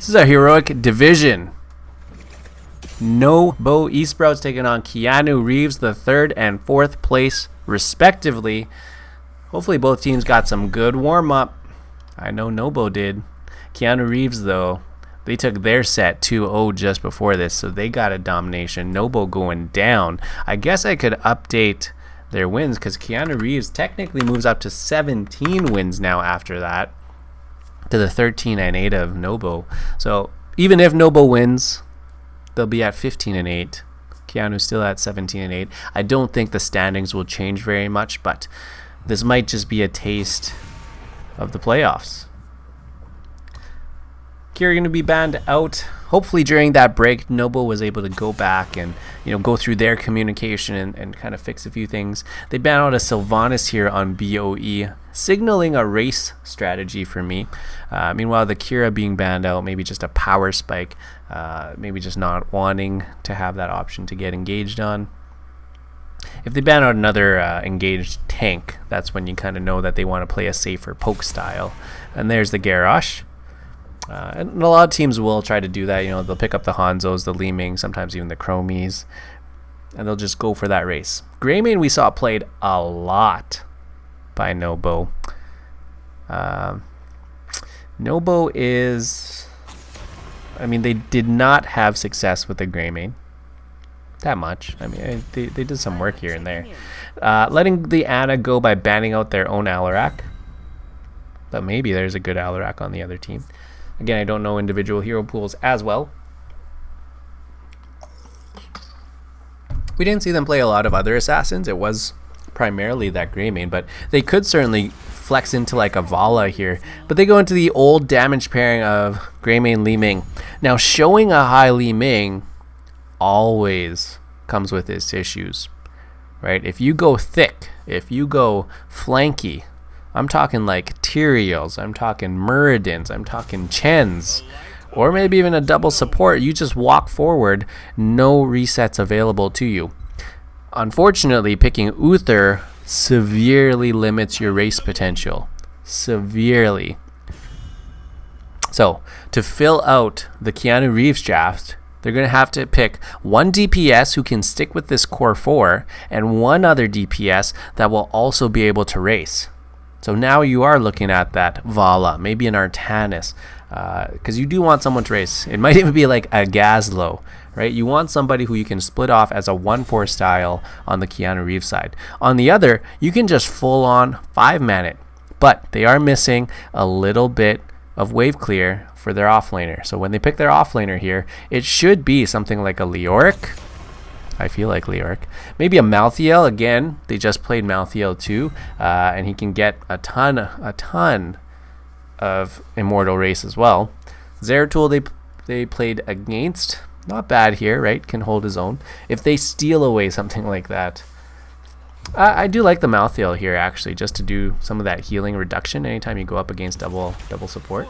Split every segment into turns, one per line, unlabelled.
This is a heroic division. n0b0 Esprouts taking on Keanu Reeves, the 3rd and 4th place, respectively. Hopefully both teams got some good warm-up. I know n0b0 did. Keanu Reeves, though, they took their set 2-0 just before this, so they got a domination. n0b0 going down. I guess I could update their wins because Keanu Reeves technically moves up to 17 wins now after that, to the 13-8 of n0b0. So even if n0b0 wins, they'll be at 15-8. Keanu's still at 17-8. I don't think the standings will change very much, but this might just be a taste of the playoffs. Kira going to be banned out. Hopefully during that break, n0b0 was able to go back and go through their communication and kind of fix a few things. They banned out a Sylvanas here on BOE, signaling a race strategy for me. Meanwhile, the Kira being banned out, maybe just a power spike, maybe just not wanting to have that option to get engaged on. If they ban out another engaged tank, that's when you kind of know that they want to play a safer poke style. And there's the Garrosh. And a lot of teams will try to do that. They'll pick up the Hanzos, the Li Ming, sometimes even the Chromies, and they'll just go for that race. Greymane we saw played a lot by n0b0. n0b0 is... they did not have success with the Greymane. That much. They did some work here and there. Letting the Ana go by banning out their own Alarak. But maybe there's a good Alarak on the other team. Again, I don't know individual hero pools as well. We didn't see them play a lot of other assassins. It was primarily that Greymane, but they could certainly flex into like a Vala here. But they go into the old damage pairing of Greymane Li Ming. Now, showing a high Li Ming always comes with its issues, right? If you go thick, if you go flanky, I'm talking like Tyraels, I'm talking Muradins, I'm talking Chens, or maybe even a double support. You just walk forward, no resets available to you. Unfortunately, picking Uther severely limits your race potential. Severely. So, to fill out the Keanu Reeves draft, they're going to have to pick one DPS who can stick with this core 4 and one other DPS that will also be able to race. So now you are looking at that Vala, maybe an Artanis, because you do want someone to race. It might even be like a Gazlo, right? You want somebody who you can split off as a 1-4 style on the Keanu Reeves side. On the other, you can just full on 5-man it, but they are missing a little bit of wave clear for their offlaner. So when they pick their offlaner here, it should be something like a Leoric. I feel like Leoric. Maybe a Malthael. Again, they just played Malthael too, and he can get a ton of Immortal Race as well. Zeratul they played against. Not bad here, right? Can hold his own. If they steal away something like that, I do like the Malthael here actually, just to do some of that healing reduction anytime you go up against double support.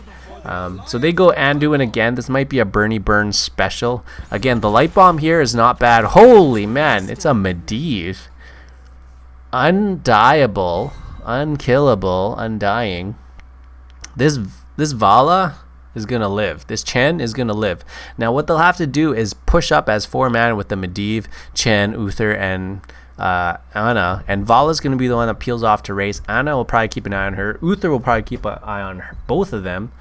So they go Anduin again. This might be a Bernie Burn special. Again, the light bomb here is not bad. Holy man, it's a Medivh. Undiable, unkillable, undying. This Vala is gonna live. This Chen is gonna live. Now what they'll have to do is push up as 4-man with the Medivh, Chen, Uther, and Ana, and Vala's going to be the one that peels off to race. Ana will probably keep an eye on her. Uther will probably keep an eye on her, both of them.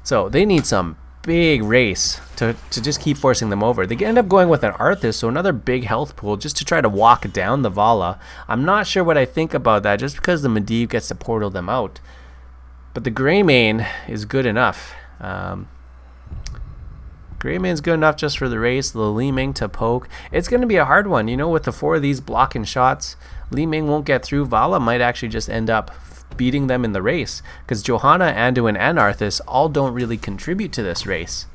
So they need some big race to just keep forcing them over. They end up going with an Arthas, so another big health pool just to try to walk down the Vala. I'm not sure what I think about that, just because the Medivh gets to portal them out. But the Greymane is good enough. Greymane's good enough just for the race. The Li Ming to poke. It's going to be a hard one. With the 4 of these blocking shots, Li Ming won't get through. Vala might actually just end up beating them in the race, because Johanna, Anduin, and Arthas all don't really contribute to this race.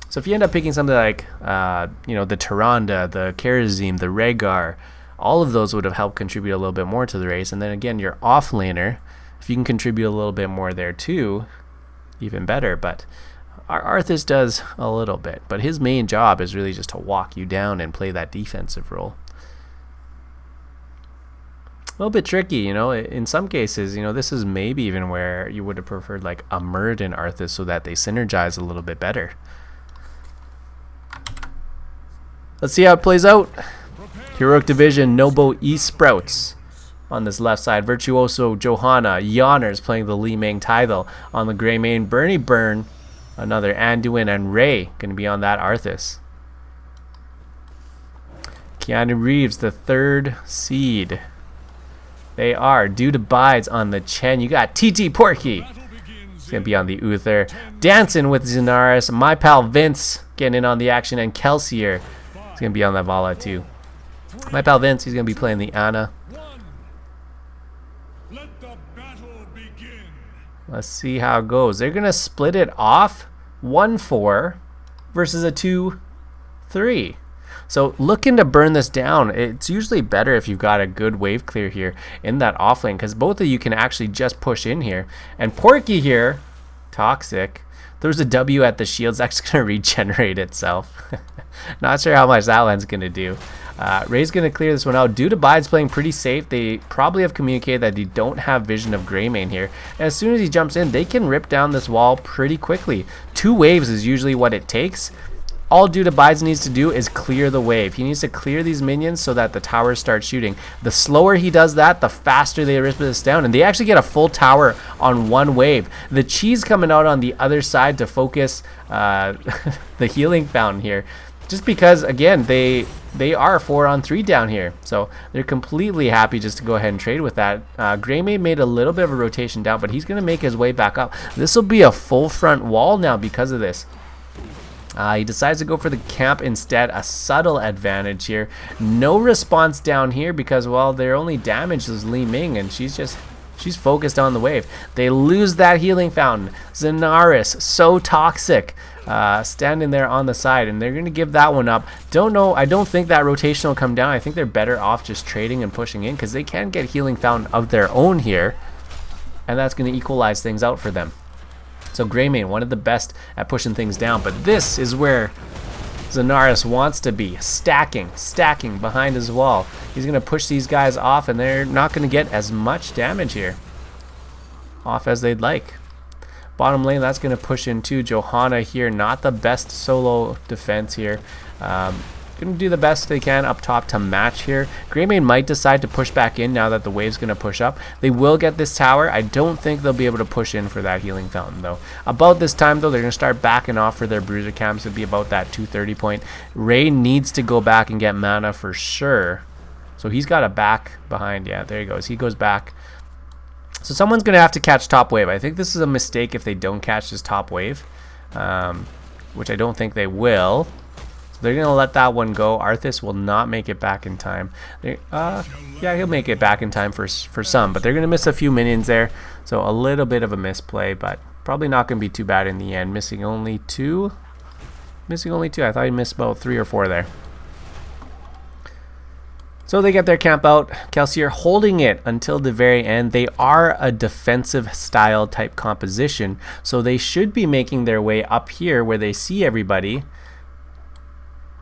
So if you end up picking something like, the Tyrande, the Kharazim, the Rhaegar, all of those would have helped contribute a little bit more to the race. And then again, your offlaner, if you can contribute a little bit more there too, even better. But Arthas does a little bit, but his main job is really just to walk you down and play that defensive role. little bit tricky, you know. In some cases, you know, this is maybe even where you would have preferred like a Muradin Arthas so that they synergize a little bit better. Let's see how it plays out. Heroic Division, n0b0 Esprouts on this left side. Virtuoso Johanna Yonners playing the Li Ming Tithel on the gray main. Bernie Byrne, another Anduin, and Ray going to be on that Arthas. Keanu Reeves, the third seed. They are due to bides on the Chen. You got TT Porky. He's going to be on the Uther. Dancing with Zenaris. My pal Vince getting in on the action. And Kelsier is going to be on that Vala too. My pal Vince, he's going to be playing the Anna. Let's see how it goes. They're going to split it off 1-4 versus a 2-3. So looking to burn this down, it's usually better if you've got a good wave clear here in that off lane, because both of you can actually just push in here. And Porky here, toxic. There's a W at the shields. That's going to regenerate itself. Not sure how much that one's going to do. Ray's going to clear this one out. Due to Bide's playing pretty safe, they probably have communicated that they don't have vision of Greymane here. And as soon as he jumps in, they can rip down this wall pretty quickly. 2 waves is usually what it takes. All Due to Bides needs to do is clear the wave. He needs to clear these minions so that the towers start shooting. The slower he does that, the faster they rip this down. And they actually get a full tower on 1 wave. The cheese coming out on the other side to focus the healing fountain here. Just because, again, they are 4-on-3 down here. So they're completely happy just to go ahead and trade with that. Greymane made a little bit of a rotation down, but he's going to make his way back up. This will be a full front wall now because of this. He decides to go for the camp instead. A subtle advantage here. No response down here because, well, their only damage is Li Ming, and she's focused on the wave. They lose that healing fountain. Zenaris, so toxic, standing there on the side, and they're going to give that one up. Don't know. I don't think that rotation will come down. I think they're better off just trading and pushing in because they can get healing fountain of their own here, and that's going to equalize things out for them. So Greymane, one of the best at pushing things down, but this is where Zenaris wants to be, stacking behind his wall. He's going to push these guys off, and they're not going to get as much damage here off as they'd like. Bottom lane, that's going to push in too. Johanna here, not the best solo defense here. Going to do the best they can up top to match here. Greymane might decide to push back in now that the wave's going to push up. They will get this tower. I don't think they'll be able to push in for that healing fountain though. About this time though, they're going to start backing off for their bruiser camps. It'll be about that 230 point. Ray needs to go back and get mana for sure. So he's got a back behind. Yeah, there he goes. He goes back. So someone's going to have to catch top wave. I think this is a mistake if they don't catch this top wave, which I don't think they will. They're going to let that one go. Arthas will not make it back in time. Yeah, he'll make it back in time for some, but they're going to miss a few minions there. So a little bit of a misplay, but probably not going to be too bad in the end. Missing only 2. I thought he missed about 3 or 4 there. So they get their camp out. Kelsier holding it until the very end. They are a defensive style type composition, so they should be making their way up here where they see everybody.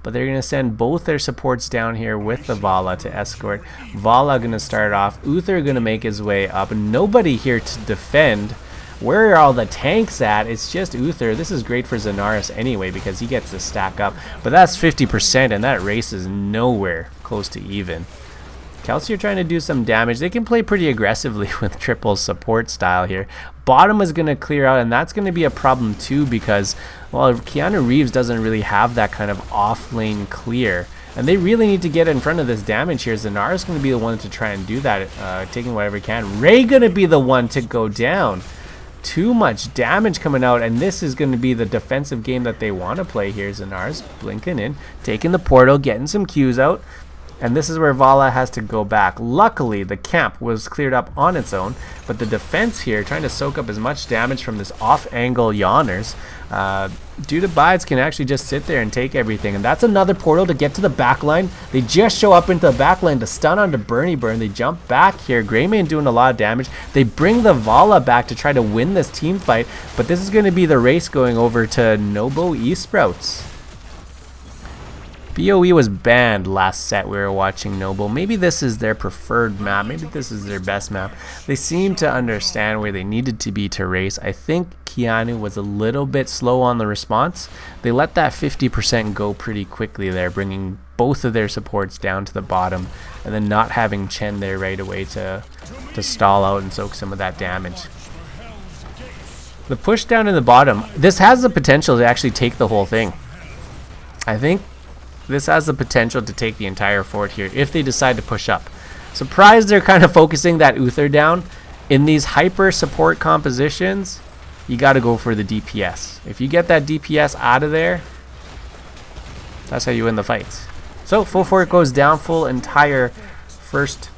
But they're going to send both their supports down here with the Vala to escort. Vala going to start off. Uther going to make his way up. Nobody here to defend. Where are all the tanks at? It's just Uther. This is great for Zenaris anyway because he gets to stack up. But that's 50% and that race is nowhere close to even. Kelsier trying to do some damage. They can play pretty aggressively with triple support style here. Bottom is going to clear out, and that's going to be a problem too because, well, Keanu Reeves doesn't really have that kind of off-lane clear. And they really need to get in front of this damage here. Zenaris is going to be the one to try and do that, taking whatever he can. Ray going to be the one to go down. Too much damage coming out, and this is going to be the defensive game that they want to play here. Zenaris blinking in, taking the portal, getting some Qs out. And this is where Vala has to go back. Luckily, the camp was cleared up on its own, but the defense here, trying to soak up as much damage from this off-angle Yonners, Due to Bides can actually just sit there and take everything. And that's another portal to get to the back line. They just show up into the back line to stun onto Bernie Burn. They jump back here. Greymane doing a lot of damage. They bring the Vala back to try to win this team fight, but this is going to be the race going over to n0b0 Esprouts. BOE was banned last set we were watching n0b0. Maybe this is their preferred map. Maybe this is their best map. They seem to understand where they needed to be to race. I think Keanu was a little bit slow on the response. They let that 50% go pretty quickly there, bringing both of their supports down to the bottom, and then not having Chen there right away to stall out and soak some of that damage. The push down in the bottom, this has the potential to actually take the whole thing. I think this has the potential to take the entire fort here if they decide to push up. Surprised they're kind of focusing that Uther down. In these hyper support compositions, you got to go for the DPS. If you get that DPS out of there, that's how you win the fights. So full fort goes down, full entire first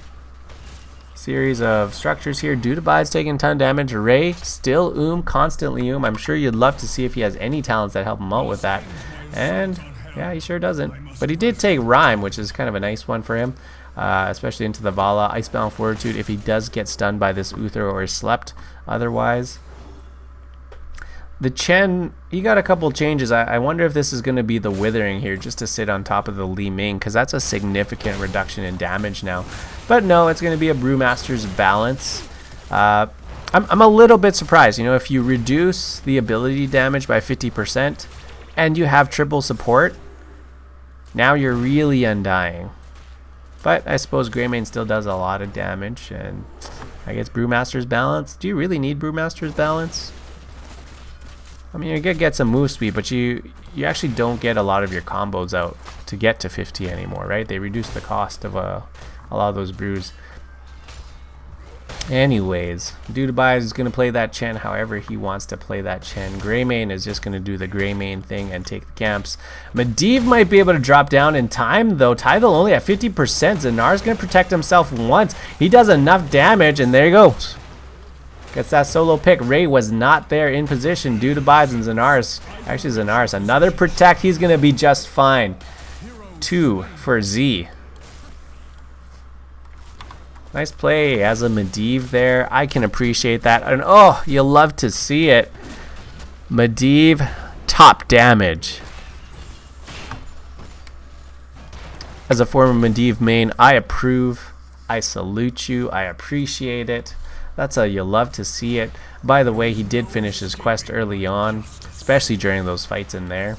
series of structures here. n0b0's taking a ton of damage. Ray still constantly I'm sure you'd love to see if he has any talents that help him out with that. And yeah, he sure doesn't. But he did take Rhyme, which is kind of a nice one for him, especially into the Vala. Icebound Fortitude if he does get stunned by this Uther or slept otherwise. The Chen, he got a couple changes. I wonder if this is going to be the Withering here just to sit on top of the Li Ming, because that's a significant reduction in damage now. But no, it's going to be a Brewmaster's Balance. I'm a little bit surprised. You know, if you reduce the ability damage by 50% and you have triple support, now you're really undying. But I suppose Greymane still does a lot of damage, and I guess Brewmaster's Balance. Do you really need Brewmaster's Balance? I mean, you're gonna get some move speed, but you actually don't get a lot of your combos out to get to 50 anymore, right? They reduce the cost of a lot of those brews. Anyways, n0b0 is going to play that Chen however he wants to play that Chen. Greymane is just going to do the Greymane thing and take the camps. Medivh might be able to drop down in time, though. Tythel only at 50%. Zanar's going to protect himself once. He does enough damage, and there he goes. Gets that solo pick. Ray was not there in position. n0b0 and Zanar's. Actually, Zanar's. Another protect. He's going to be just fine. 2 for Z. Nice play as a Medivh there. I can appreciate that. And oh, you'll love to see it. Medivh, top damage. As a former Medivh main, I approve. I salute you. I appreciate it. That's how you'll love to see it. By the way, he did finish his quest early on, especially during those fights in there.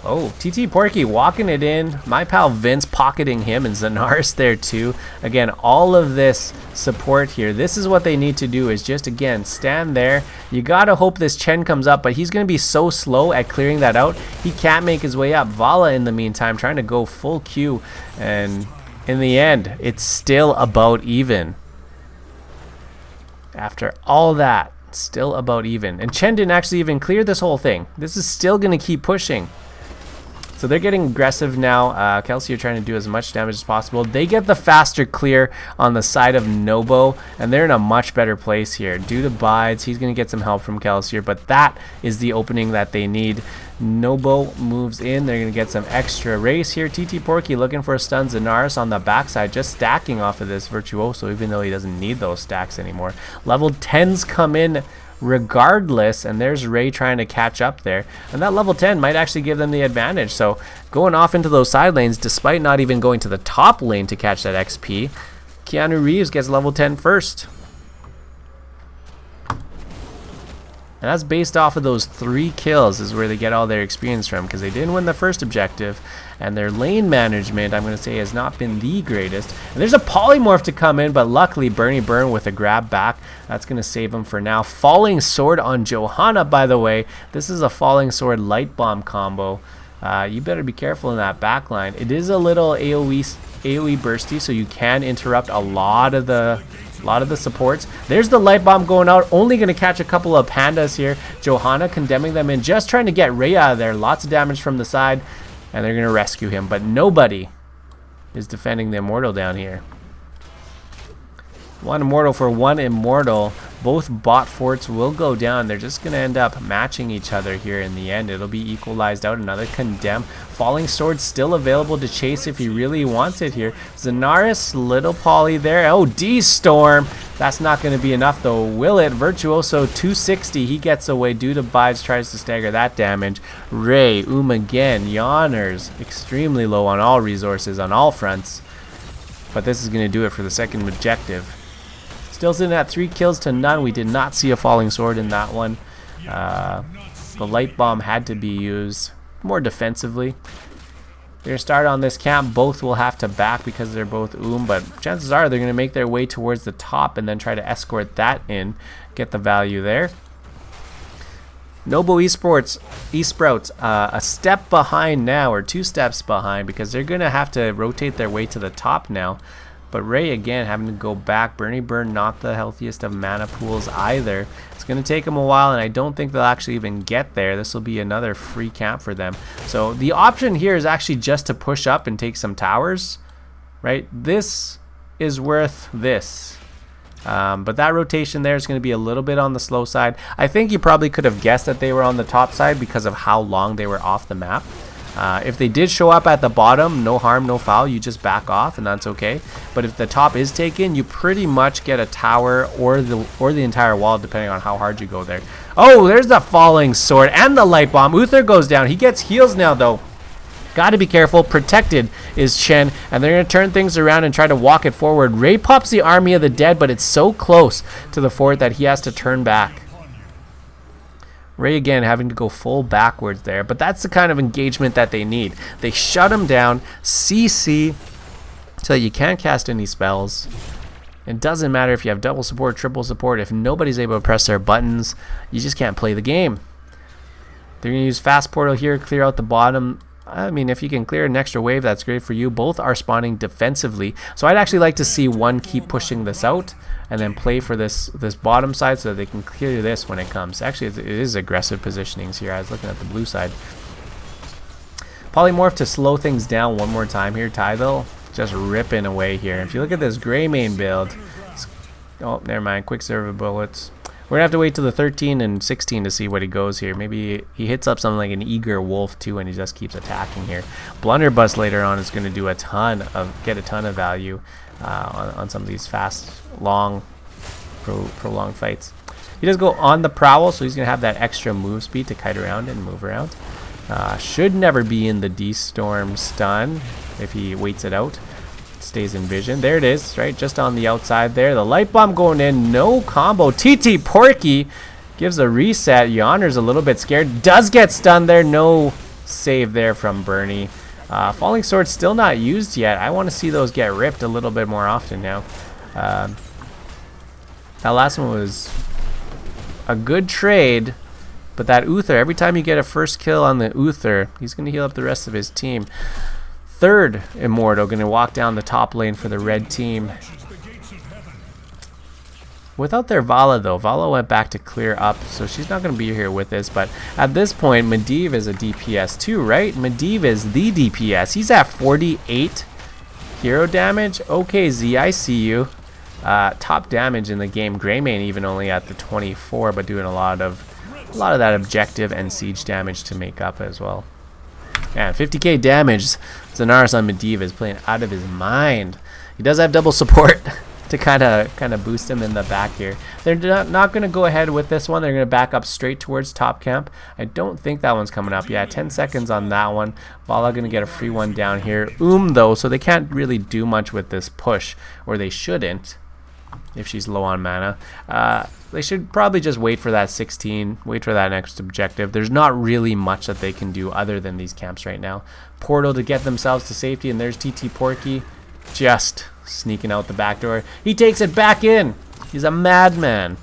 Oh, TT Porky walking it in. My pal Vince pocketing him, and Zanar's there too. Again, all of this support here. This is what they need to do, is just, again, stand there. You gotta hope this Chen comes up, but he's gonna be so slow at clearing that out. He can't make his way up. Vala, in the meantime, trying to go full Q, and in the end, it's still about even. After all that, still about even. And Chen didn't actually even clear this whole thing. This is still gonna keep pushing. So they're getting aggressive now. Kelsey are trying to do as much damage as possible. They get the faster clear on the side of n0b0, and they're in a much better place here. n0b0, he's going to get some help from Kelsey, but that is the opening that they need. n0b0 moves in. They're going to get some extra race here. TT Porky looking for a stun. Zanaris on the backside, just stacking off of this Virtuoso, even though he doesn't need those stacks anymore. Level 10s come in regardless, and there's Ray trying to catch up there, and that level 10 might actually give them the advantage. So going off into those side lanes, despite not even going to the top lane to catch that XP, Keanu Reeves gets level 10 first. And that's based off of those 3 kills is where they get all their experience from, because they didn't win the first objective, and their lane management, I'm going to say, has not been the greatest. And there's a polymorph to come in, but luckily Bernie Burn with a grab back, that's going to save him for now. Falling Sword on Johanna, by the way. This is a Falling Sword Light Bomb combo. You better be careful in that backline. It is a little AoE bursty, so you can interrupt a lot of the supports. There's the light bomb going out, only going to catch a couple of pandas here. Johanna condemning them in, just trying to get Ray out of there. Lots of damage from the side, and they're going to rescue him, but nobody is defending the Immortal down here. One Immortal for one Immortal. Both bot forts will go down. They're just going to end up matching each other here in the end. It'll be equalized out. Another Condemn. Falling Sword still available to chase if he really wants it here. Zanaris, little poly there. Oh, D-Storm. That's not going to be enough though, will it? Virtuoso 260, he gets away. Due to Bides tries to stagger that damage. Ray, again, Yawners, extremely low on all resources, on all fronts. But this is going to do it for the second objective. Still sitting at 3 kills to none. We did not see a falling sword in that one. The light bomb had to be used more defensively. They're going to start on this camp. Both will have to back because they're both but chances are they're going to make their way towards the top and then try to escort that in, get the value there. n0b0 Esprouts a step behind now, or 2 steps behind, because they're going to have to rotate their way to the top now. But Ray again having to go back. Burny Burn not the healthiest of mana pools either. It's going to take them a while, and I don't think they'll actually even get there. This will be another free camp for them. So the option here is actually just to push up and take some towers, right? This is worth this. But that rotation there is going to be a little bit on the slow side. I think you probably could have guessed that they were on the top side because of how long they were off the map. If they did show up at the bottom, no harm, no foul, you just back off and that's okay. But if the top is taken, you pretty much get a tower or the entire wall depending on how hard you go there. Oh, there's the falling sword and the light bomb. Uther goes down. He gets heals now though. Got to be careful. Protected is Shen, and they're going to turn things around and try to walk it forward. Ray pops the Army of the Dead, but it's so close to the fort that he has to turn back. Ray again having to go full backwards there, but that's the kind of engagement that they need. They shut him down, CC, so you can't cast any spells. It doesn't matter if you have double support, triple support. If nobody's able to press their buttons, you just can't play the game. They're going to use fast portal here, clear out the bottom. I mean, if you can clear an extra wave, that's great for you. Both are spawning defensively, so I'd actually like to see one keep pushing this out and then play for this bottom side so that they can clear this when it comes. Actually, it is aggressive positionings here. I was looking at the blue side. Polymorph to slow things down one more time here. Tydal just ripping away here. If you look at this gray main build, oh, never mind. Quicksilver bullets. We're going to have to wait till the 13 and 16 to see what he goes here. Maybe he hits up something like an Eager Wolf too, and he just keeps attacking here. Blunderbuss later on is going to do get a ton of value on some of these fast, long, prolonged fights. He does go on the prowl, so he's going to have that extra move speed to kite around and move around. Should never be in the D-Storm stun if he waits it out. Stays in vision. There it is, right? Just on the outside there. The light bomb going in. No combo. TT Porky gives a reset. Yawner's a little bit scared. Does get stunned there. No save there from Bernie. Falling Sword still not used yet. I want to see those get ripped a little bit more often now. That last one was a good trade, but that Uther, every time you get a first kill on the Uther, he's going to heal up the rest of his team. Third Immortal going to walk down the top lane for the red team. Without their Vala though, Vala went back to clear up, so she's not going to be here with us. But at this point, Medivh is a DPS too, right? Medivh is the DPS. He's at 48 hero damage. Okay, Z, I see you. Top damage in the game. Greymane even only at the 24, but doing a lot of that objective and siege damage to make up as well. Yeah, 50k damage. Zanaris on Medivh is playing out of his mind. He does have double support to kind of boost him in the back here. They're not going to go ahead with this one. They're going to back up straight towards top camp. I don't think that one's coming up. Yeah, 10 seconds on that one. Vala going to get a free one down here. Though, so they can't really do much with this push, or they shouldn't if she's low on mana. They should probably just wait for that 16, wait for that next objective. There's not really much that they can do other than these camps right now. Portal to get themselves to safety, and there's TT Porky just sneaking out the back door. He takes it back in. He's a madman.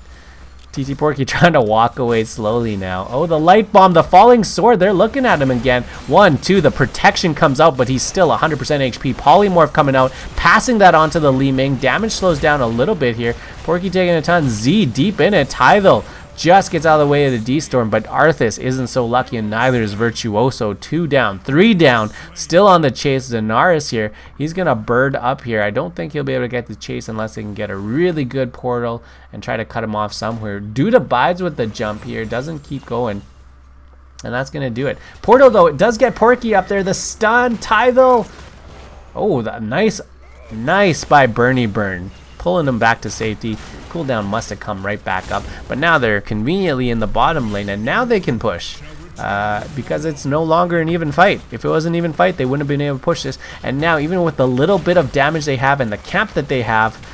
TT Porky trying to walk away slowly now. Oh, the light bomb, the falling sword. They're looking at him again. 1, 2, the protection comes out, but he's still 100% HP. Polymorph coming out, passing that onto the Li Ming. Damage slows down a little bit here. Porky taking a ton. Z deep in it. Tydal just gets out of the way of the D-Storm, but Arthas isn't so lucky, and neither is Virtuoso. 2 down, 3 down, still on the chase. Zanaris here, he's gonna bird up here. I don't think he'll be able to get the chase unless they can get a really good portal and try to cut him off somewhere. Duda bides with the jump here, doesn't keep going, and that's gonna do it. Portal though, it does get Porky up there. The stun, Tydal. Oh, that nice by Bernie Burn. pulling them back to safety. Cooldown must have come right back up, but now they're conveniently in the bottom lane, and now they can push. Because it's no longer an even fight. If it was an even fight, they wouldn't have been able to push this. And now, even with the little bit of damage they have and the camp that they have,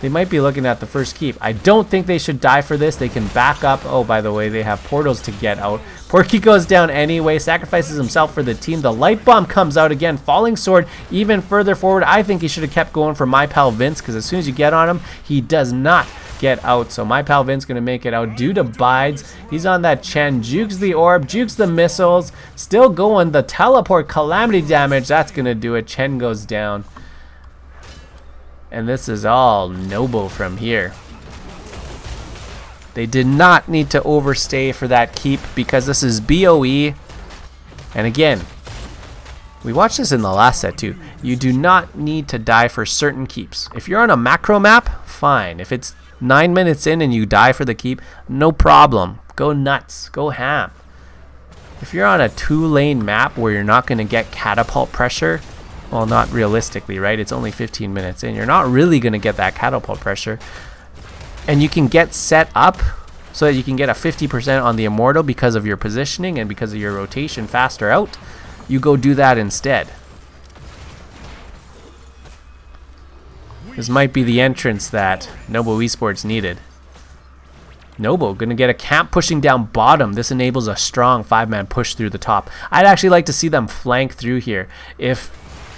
they might be looking at the first keep. I don't think they should die for this. They can back up. Oh, by the way, they have portals to get out. Porky goes down anyway, sacrifices himself for the team. The light bomb comes out again. Falling sword even further forward. I think he should have kept going for my pal Vince, because as soon as you get on him, he does not get out. So my pal Vince gonna make it out due to bides. He's on that Chen, jukes the orb, jukes the missiles, still going. The teleport calamity damage, that's gonna do it. Chen goes down, and this is all n0b0 from here. They did not need to overstay for that keep, because this is BOE. And again, we watched this in the last set too. You do not need to die for certain keeps. If you're on a macro map, fine. If it's 9 minutes in and you die for the keep, no problem. Go nuts. Go ham. If you're on a 2-lane map where you're not going to get catapult pressure, well, not realistically, right? It's only 15 minutes in. You're not really going to get that catapult pressure. And you can get set up so that you can get a 50% on the Immortal because of your positioning and because of your rotation faster out. You go do that instead. This might be the entrance that n0b0 Esports needed. n0b0 gonna get a camp pushing down bottom. This enables a strong 5-man push through the top. I'd actually like to see them flank through here. If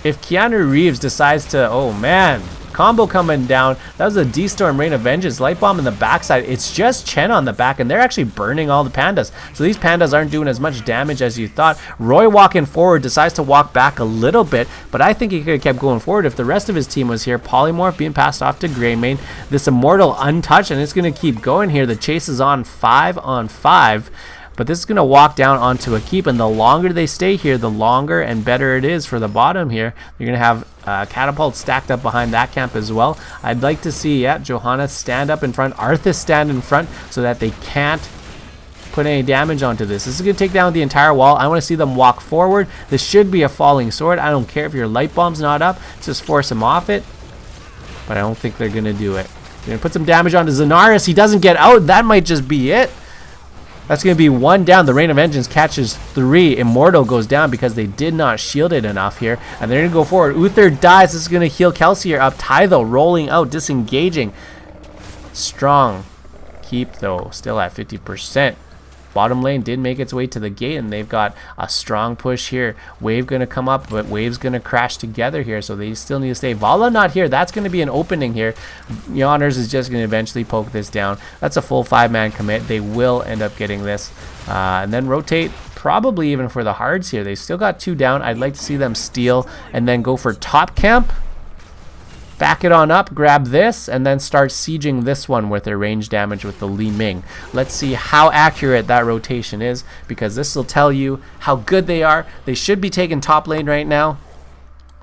Keanu Reeves decides to, oh man, combo coming down. That was a D-Storm Rain of Vengeance. Light bomb in the backside. It's just Chen on the back, and they're actually burning all the pandas. So these pandas aren't doing as much damage as you thought. Roy walking forward decides to walk back a little bit, but I think he could have kept going forward if the rest of his team was here. Polymorph being passed off to Greymane. This Immortal untouched, and it's going to keep going here. The chase is on 5 on 5. But this is going to walk down onto a keep, and the longer they stay here, the longer and better it is for the bottom here. You're going to have catapults stacked up behind that camp as well. I'd like to see, Johanna stand up in front, Arthas stand in front, so that they can't put any damage onto this. This is going to take down the entire wall. I want to see them walk forward. This should be a falling sword. I don't care if your light bomb's not up. Just force them off it. But I don't think they're going to do it. They're going to put some damage onto Zenaris. He doesn't get out. That might just be it. That's going to be 1 down. The Rain of Vengeance catches 3. Immortal goes down because they did not shield it enough here. And they're going to go forward. Uther dies. This is going to heal Kelsier up. Tytho rolling out, disengaging. Strong keep, though. Still at 50%. Bottom lane did make its way to the gate, and they've got a strong push here. Wave going to come up, but Wave's going to crash together here, so they still need to stay. Vala not here. That's going to be an opening here. Yonders is just going to eventually poke this down. That's a full 5-man commit. They will end up getting this. And then rotate, probably even for the hards here. They still got 2 down. I'd like to see them steal and then go for top camp. Back it on up, grab this, and then start sieging this one with their range damage with the Li Ming. Let's see how accurate that rotation is, because this will tell you how good they are. They should be taking top lane right now,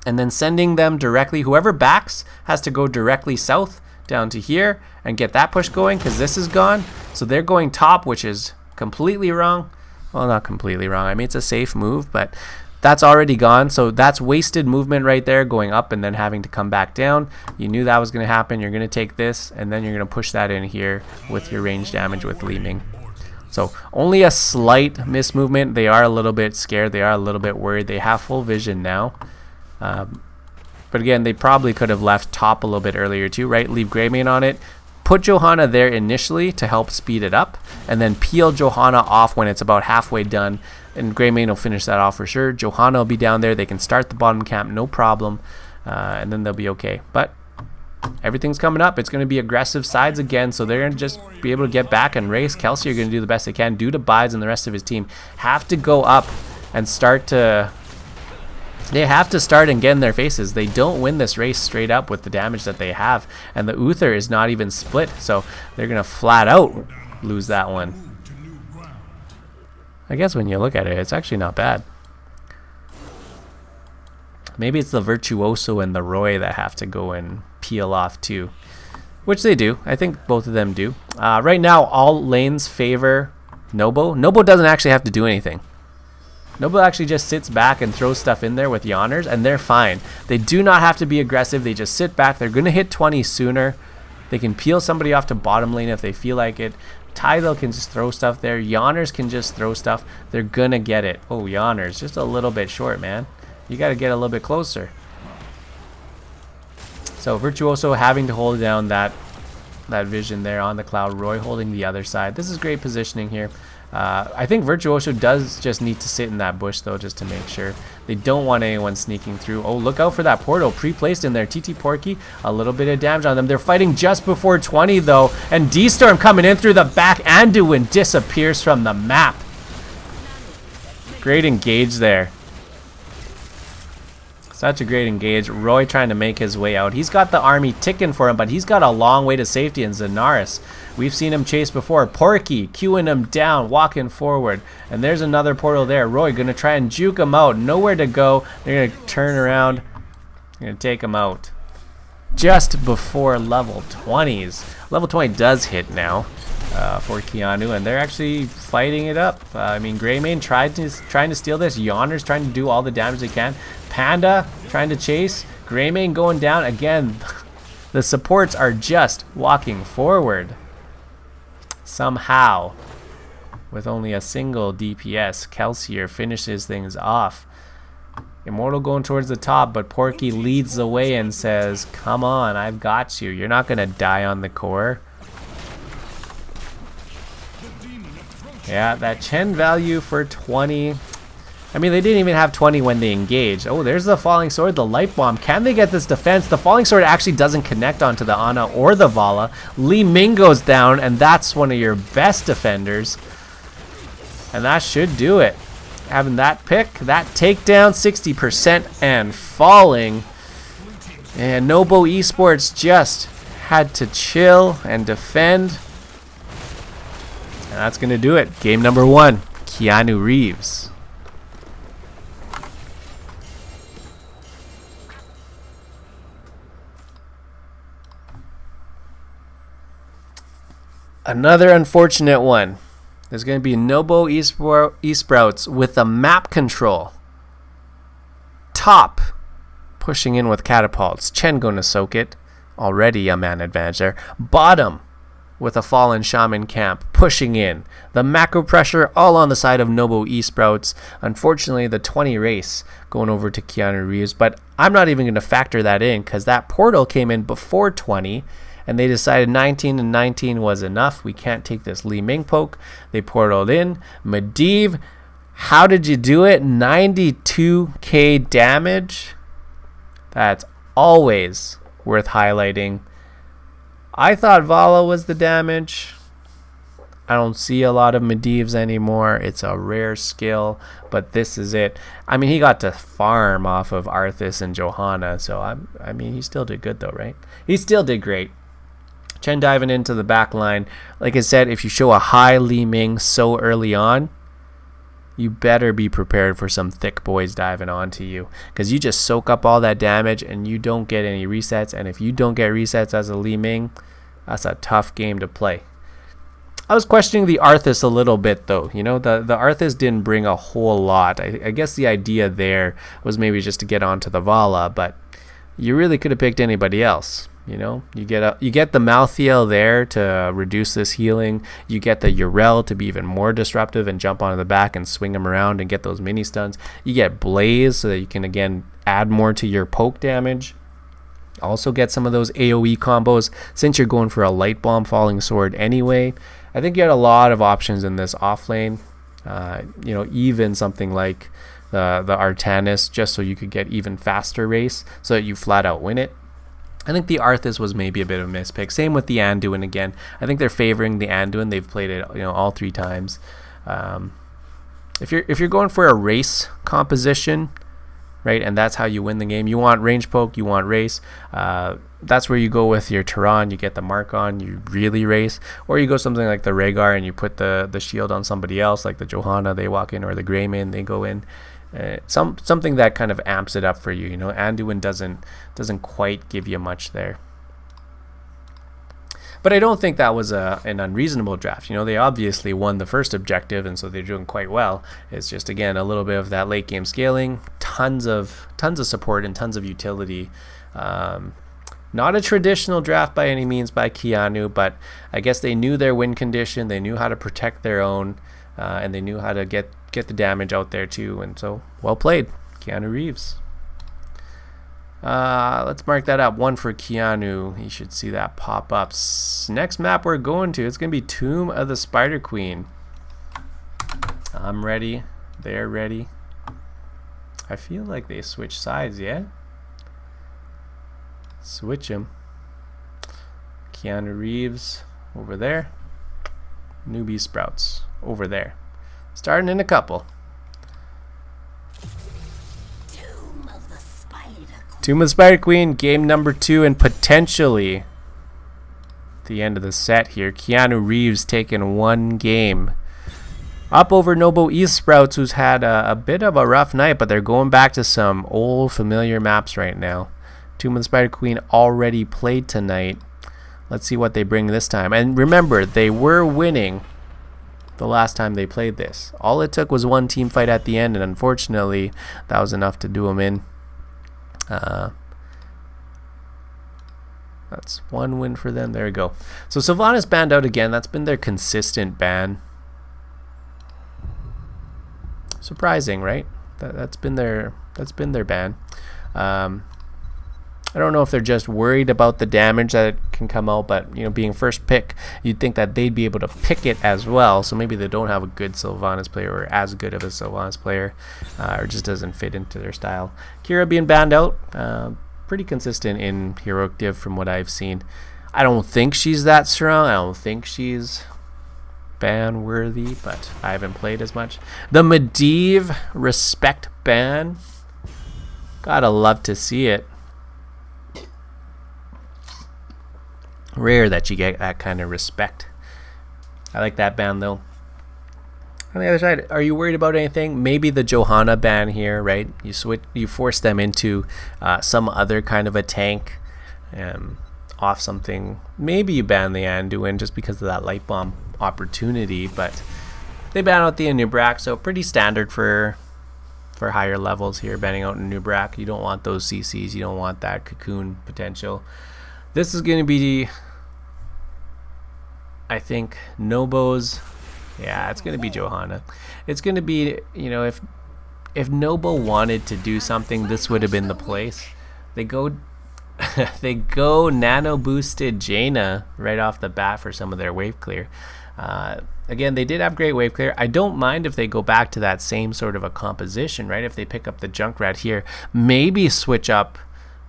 and then sending them directly. Whoever backs has to go directly south down to here and get that push going, because this is gone. So they're going top, which is completely wrong. Well, not completely wrong. I mean, it's a safe move, but that's already gone, so that's wasted movement right there, going up and then having to come back down. You knew that was going to happen. You're going to take this, and then you're going to push that in here with your range damage with Li Ming. So only a slight miss movement. They are a little bit scared. They are a little bit worried. They have full vision now. But again, they probably could have left top a little bit earlier too, right? Leave Greymane on it. Put Johanna there initially to help speed it up, and then peel Johanna off when it's about halfway done, and Greymane will finish that off for sure. Johanna will be down there. They can start the bottom camp, no problem, and then they'll be okay. But everything's coming up. It's going to be aggressive sides again, so they're going to just be able to get back and race. Kelsey are going to do the best they can. Due to Bides and the rest of his team have to go up and start to... They have to start and get in their faces. They don't win this race straight up with the damage that they have. And the Uther is not even split. So they're going to flat out lose that one. I guess when you look at it, it's actually not bad. Maybe it's the Virtuoso and the Roy that have to go and peel off too. Which they do. I think both of them do. Right now, all lanes favor n0b0. n0b0 doesn't actually have to do anything. n0b0 actually just sits back and throws stuff in there with Yonners, and they're fine. They do not have to be aggressive. They just sit back. They're going to hit 20 sooner. They can peel somebody off to bottom lane if they feel like it. Tydal can just throw stuff there. Yonners can just throw stuff. They're going to get it. Oh, Yonners, just a little bit short, man. You got to get a little bit closer. So Virtuoso having to hold down that vision there on the cloud. Roy holding the other side. This is great positioning here. I think Virtuoso does just need to sit in that bush, though, just to make sure. They don't want anyone sneaking through. Oh, look out for that portal. Pre-placed in there. TT Porky, a little bit of damage on them. They're fighting just before 20, though. And D-Storm coming in through the back. Anduin disappears from the map. Great engage there. Such a great engage. Roy trying to make his way out. He's got the army ticking for him, but he's got a long way to safety in Zenaris. We've seen him chase before. Porky queuing him down, walking forward. And there's another portal there. Roy going to try and juke him out. Nowhere to go. They're going to turn around. They're going to take him out. Just before level 20s. Level 20 does hit now for Keanu, and they're actually fighting it up. I mean, Greymane trying to steal this. Yonner's trying to do all the damage they can. Panda trying to chase. Greymane going down. Again, the supports are just walking forward. Somehow, with only a single DPS, Kelsier finishes things off. Immortal going towards the top, but Porky leads the way and says, come on, I've got you. You're not going to die on the core. Yeah, that Chen value for 20. I mean, they didn't even have 20 when they engaged. Oh, there's the Falling Sword, the Light Bomb. Can they get this defense? The Falling Sword actually doesn't connect onto the Ana or the Vala. Li Ming goes down, and that's one of your best defenders. And that should do it. Having that pick, that takedown, 60% and falling. And n0b0 Esports just had to chill and defend. And that's going to do it. Game number 1, Keanu Reeves. Another unfortunate one. There's going to be n0b0 Esprouts with the map control. Top, pushing in with catapults. Chen going to soak it. Already a man advantage there. Bottom, with a fallen shaman camp, pushing in. The macro pressure all on the side of n0b0 Esprouts. Unfortunately, the 20 race going over to Keanu Reeves. But I'm not even going to factor that in, because that portal came in before 20. And they decided 19 and 19 was enough. We can't take this Li Ming poke. They portaled in. Medivh, how did you do it? 92k damage. That's always worth highlighting. I thought Vala was the damage. I don't see a lot of Medivhs anymore. It's a rare skill, but this is it. I mean, he got to farm off of Arthas and Johanna, so I mean, he still did good though, right? He still did great. Chen diving into the back line. Like I said, if you show a high Li Ming so early on, you better be prepared for some thick boys diving onto you, because you just soak up all that damage and you don't get any resets. And if you don't get resets as a Li Ming, that's a tough game to play. I was questioning the Arthas a little bit, though. You know, the Arthas didn't bring a whole lot. I guess the idea there was maybe just to get onto the Vala, but you really could have picked anybody else. You know, you get the Malthael there to reduce this healing. You get the Yrel to be even more disruptive and jump onto the back and swing them around and get those mini stuns. You get Blaze so that you can again add more to your poke damage. Also get some of those AoE combos since you're going for a Light Bomb Falling Sword anyway. I think you had a lot of options in this off lane. You know, even something like the Artanis, just so you could get even faster race so that you flat out win it. I think the Arthas was maybe a bit of a mispick. Same with the Anduin again. I think they're favoring the Anduin. They've played it, you know, all 3 times. If you're going for a race composition, right, and that's how you win the game. You want range poke, you want race. That's where you go with your Tehran. You get the mark on, you really race, or you go something like the Rhaegar and you put the shield on somebody else, like the Johanna. They walk in, or the Greymane, they go in. Something that kind of amps it up for you. You know, Anduin doesn't quite give you much there. But I don't think that was an unreasonable draft. You know, they obviously won the first objective, and so they're doing quite well. It's just, again, a little bit of that late game scaling, tons of support and tons of utility. Not a traditional draft by any means by Keanu, but I guess they knew their win condition. They knew how to protect their own, and they knew how to get the damage out there too. And so, well played, Keanu Reeves. Let's mark that up. 1 for Keanu. You should see that pop up. Next map we're going to, it's going to be Tomb of the Spider Queen. I'm ready. They're ready. I feel like they switch sides, yeah? Switch him. Keanu Reeves over there. n0b0 Esprouts over there. Starting in a couple. Tomb of the Spider Queen, game number 2, and potentially the end of the set here. Keanu Reeves taking 1 game. Up over n0b0 Esprouts, who's had a bit of a rough night, but they're going back to some old familiar maps right now. Tomb of the Spider Queen already played tonight. Let's see what they bring this time. And remember, they were winning the last time they played this. All it took was 1 team fight at the end, and unfortunately, that was enough to do them in. That's 1 win for them. There we go. So Sylvanas banned out again. That's been their consistent ban. Surprising, right? That's been their ban. I don't know if they're just worried about the damage that can come out, but you know, being first pick, you'd think that they'd be able to pick it as well. So maybe they don't have a good Sylvanas player, or as good of a Sylvanas player, or just doesn't fit into their style. Kira being banned out, pretty consistent in heroic div from what I've seen. I don't think she's that strong. I don't think she's ban worthy, but I haven't played as much. The Medivh respect ban, gotta love to see it. Rare that you get that kind of respect. I like that ban though. On the other side, are you worried about anything? Maybe the Johanna ban here, right? You force them into some other kind of a tank, off something. Maybe you ban the Anduin just because of that light bomb opportunity, but they ban out the n0b0, so pretty standard for higher levels here. Banning out n0b0, you don't want those CCs, you don't want that cocoon potential. This is going to be, I think, n0b's. Yeah, it's going to be Johanna. It's going to be, you know, if n0b0 wanted to do something, this would have been the place. They go nano boosted Jaina right off the bat for some of their wave clear. Again, they did have great wave clear. I don't mind if they go back to that same sort of a composition, right? If they pick up the Junkrat here, maybe switch up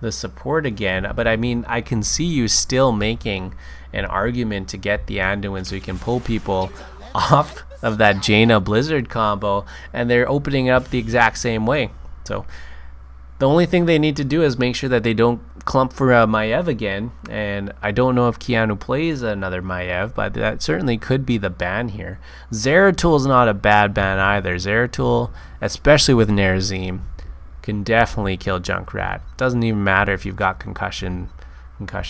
the support again, but I mean, I can see you still making an argument to get the Anduin so you can pull people off of that Jaina Blizzard combo, and they're opening up the exact same way. So the only thing they need to do is make sure that they don't clump for a Maiev again, and I don't know if Keanu plays another Maiev, but that certainly could be the ban here. Zeratul not a bad ban either. Zeratul, especially with Nerazim, can definitely kill Junkrat. Doesn't even matter if you've got concussion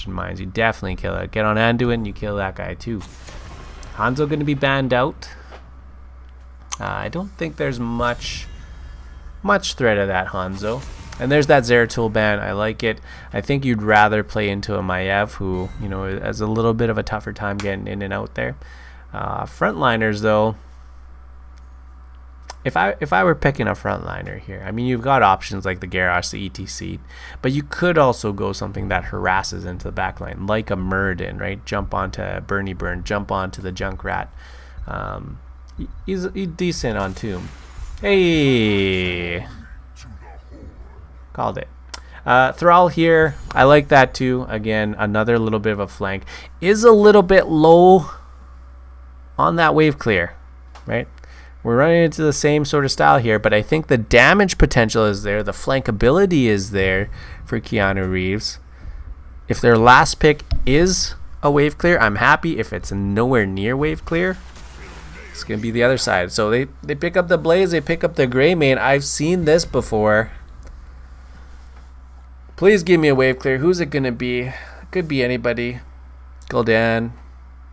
mines. You definitely kill it. Get on Anduin, you kill that guy too. Hanzo going to be banned out. I don't think there's much threat of that Hanzo. And there's that Zeratul ban. I like it. I think you'd rather play into a Maiev who, you know, has a little bit of a tougher time getting in and out there. Frontliners though, If I were picking a frontliner here, I mean, you've got options like the Garrosh, the ETC, but you could also go something that harasses into the backline, like a Muradin, right? Jump onto Bernie Burn, jump onto the Junkrat. He's decent on Tomb. Hey! Called it. Thrall here, I like that too. Again, another little bit of a flank. Is a little bit low on that wave clear, right? We're running into the same sort of style here, but I think the damage potential is there. The flankability is there for Keanu Reeves. If their last pick is a wave clear, I'm happy. If it's nowhere near wave clear, it's going to be the other side. So they pick up the Blaze, they pick up the Greymane. I've seen this before. Please give me a wave clear. Who's it going to be? It could be anybody. Gul'dan,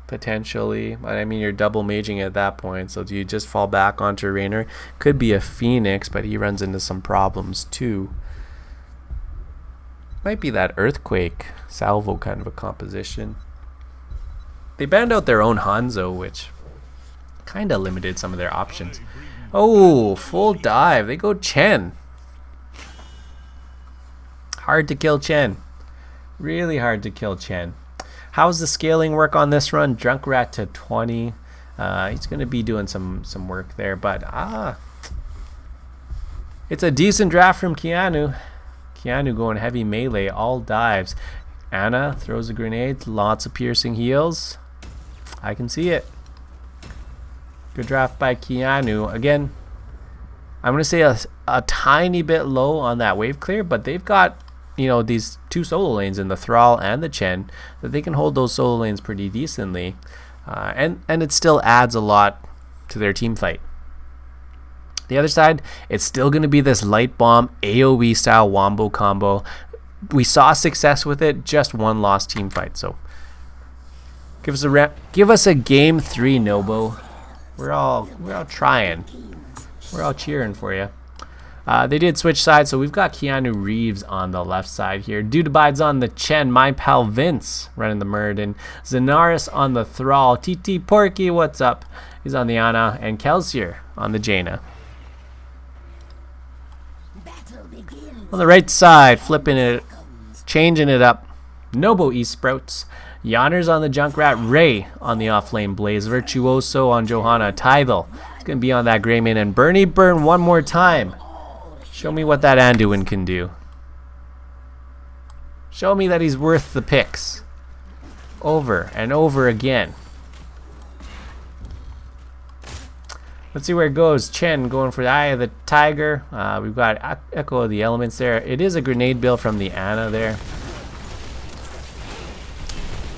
potentially. But I mean, you're double maging at that point, so do you just fall back onto Raynor? Could be a Phoenix, but he runs into some problems too. Might be that Earthquake Salvo kind of a composition. They banned out their own Hanzo, which kind of limited some of their options. Oh, full dive. They go Chen. Hard to kill Chen. Really hard to kill Chen. How's the scaling work on this run? Junkrat to 20. He's going to be doing some work there, but it's a decent draft from Keanu. Keanu going heavy melee, all dives. Ana throws a grenade, lots of piercing heals. I can see it. Good draft by Keanu. Again, I'm going to say a tiny bit low on that wave clear, but they've got, you know, these two solo lanes in the Thrall and the Chen that they can hold those solo lanes pretty decently. And it still adds a lot to their team fight. The other side, it's still going to be this light bomb AoE style wombo combo. We saw success with it, just one lost team fight. So give us a game 3, n0b0. We're all trying. We're all cheering for you. They did switch sides, so we've got Keanu Reeves on the left side here. Dude abides on the Chen. My pal Vince running the Muradin. Zenaris on the Thrall. TT Porky, what's up? He's on the Ana, and Kelsier on the Jaina. On the right side, flipping it, changing it up. n0b0 Esprouts. Yonner's on the Junkrat. Ray on the offlane Blaze. Virtuoso on Johanna. Tidal. It's going to be on that Greymane. And Bernie Burn one more time. Show me what that Anduin can do. Show me that he's worth the picks. Over and over again. Let's see where it goes. Chen going for the Eye of the Tiger. We've got Echo of the Elements there. It is a grenade build from the Ana there.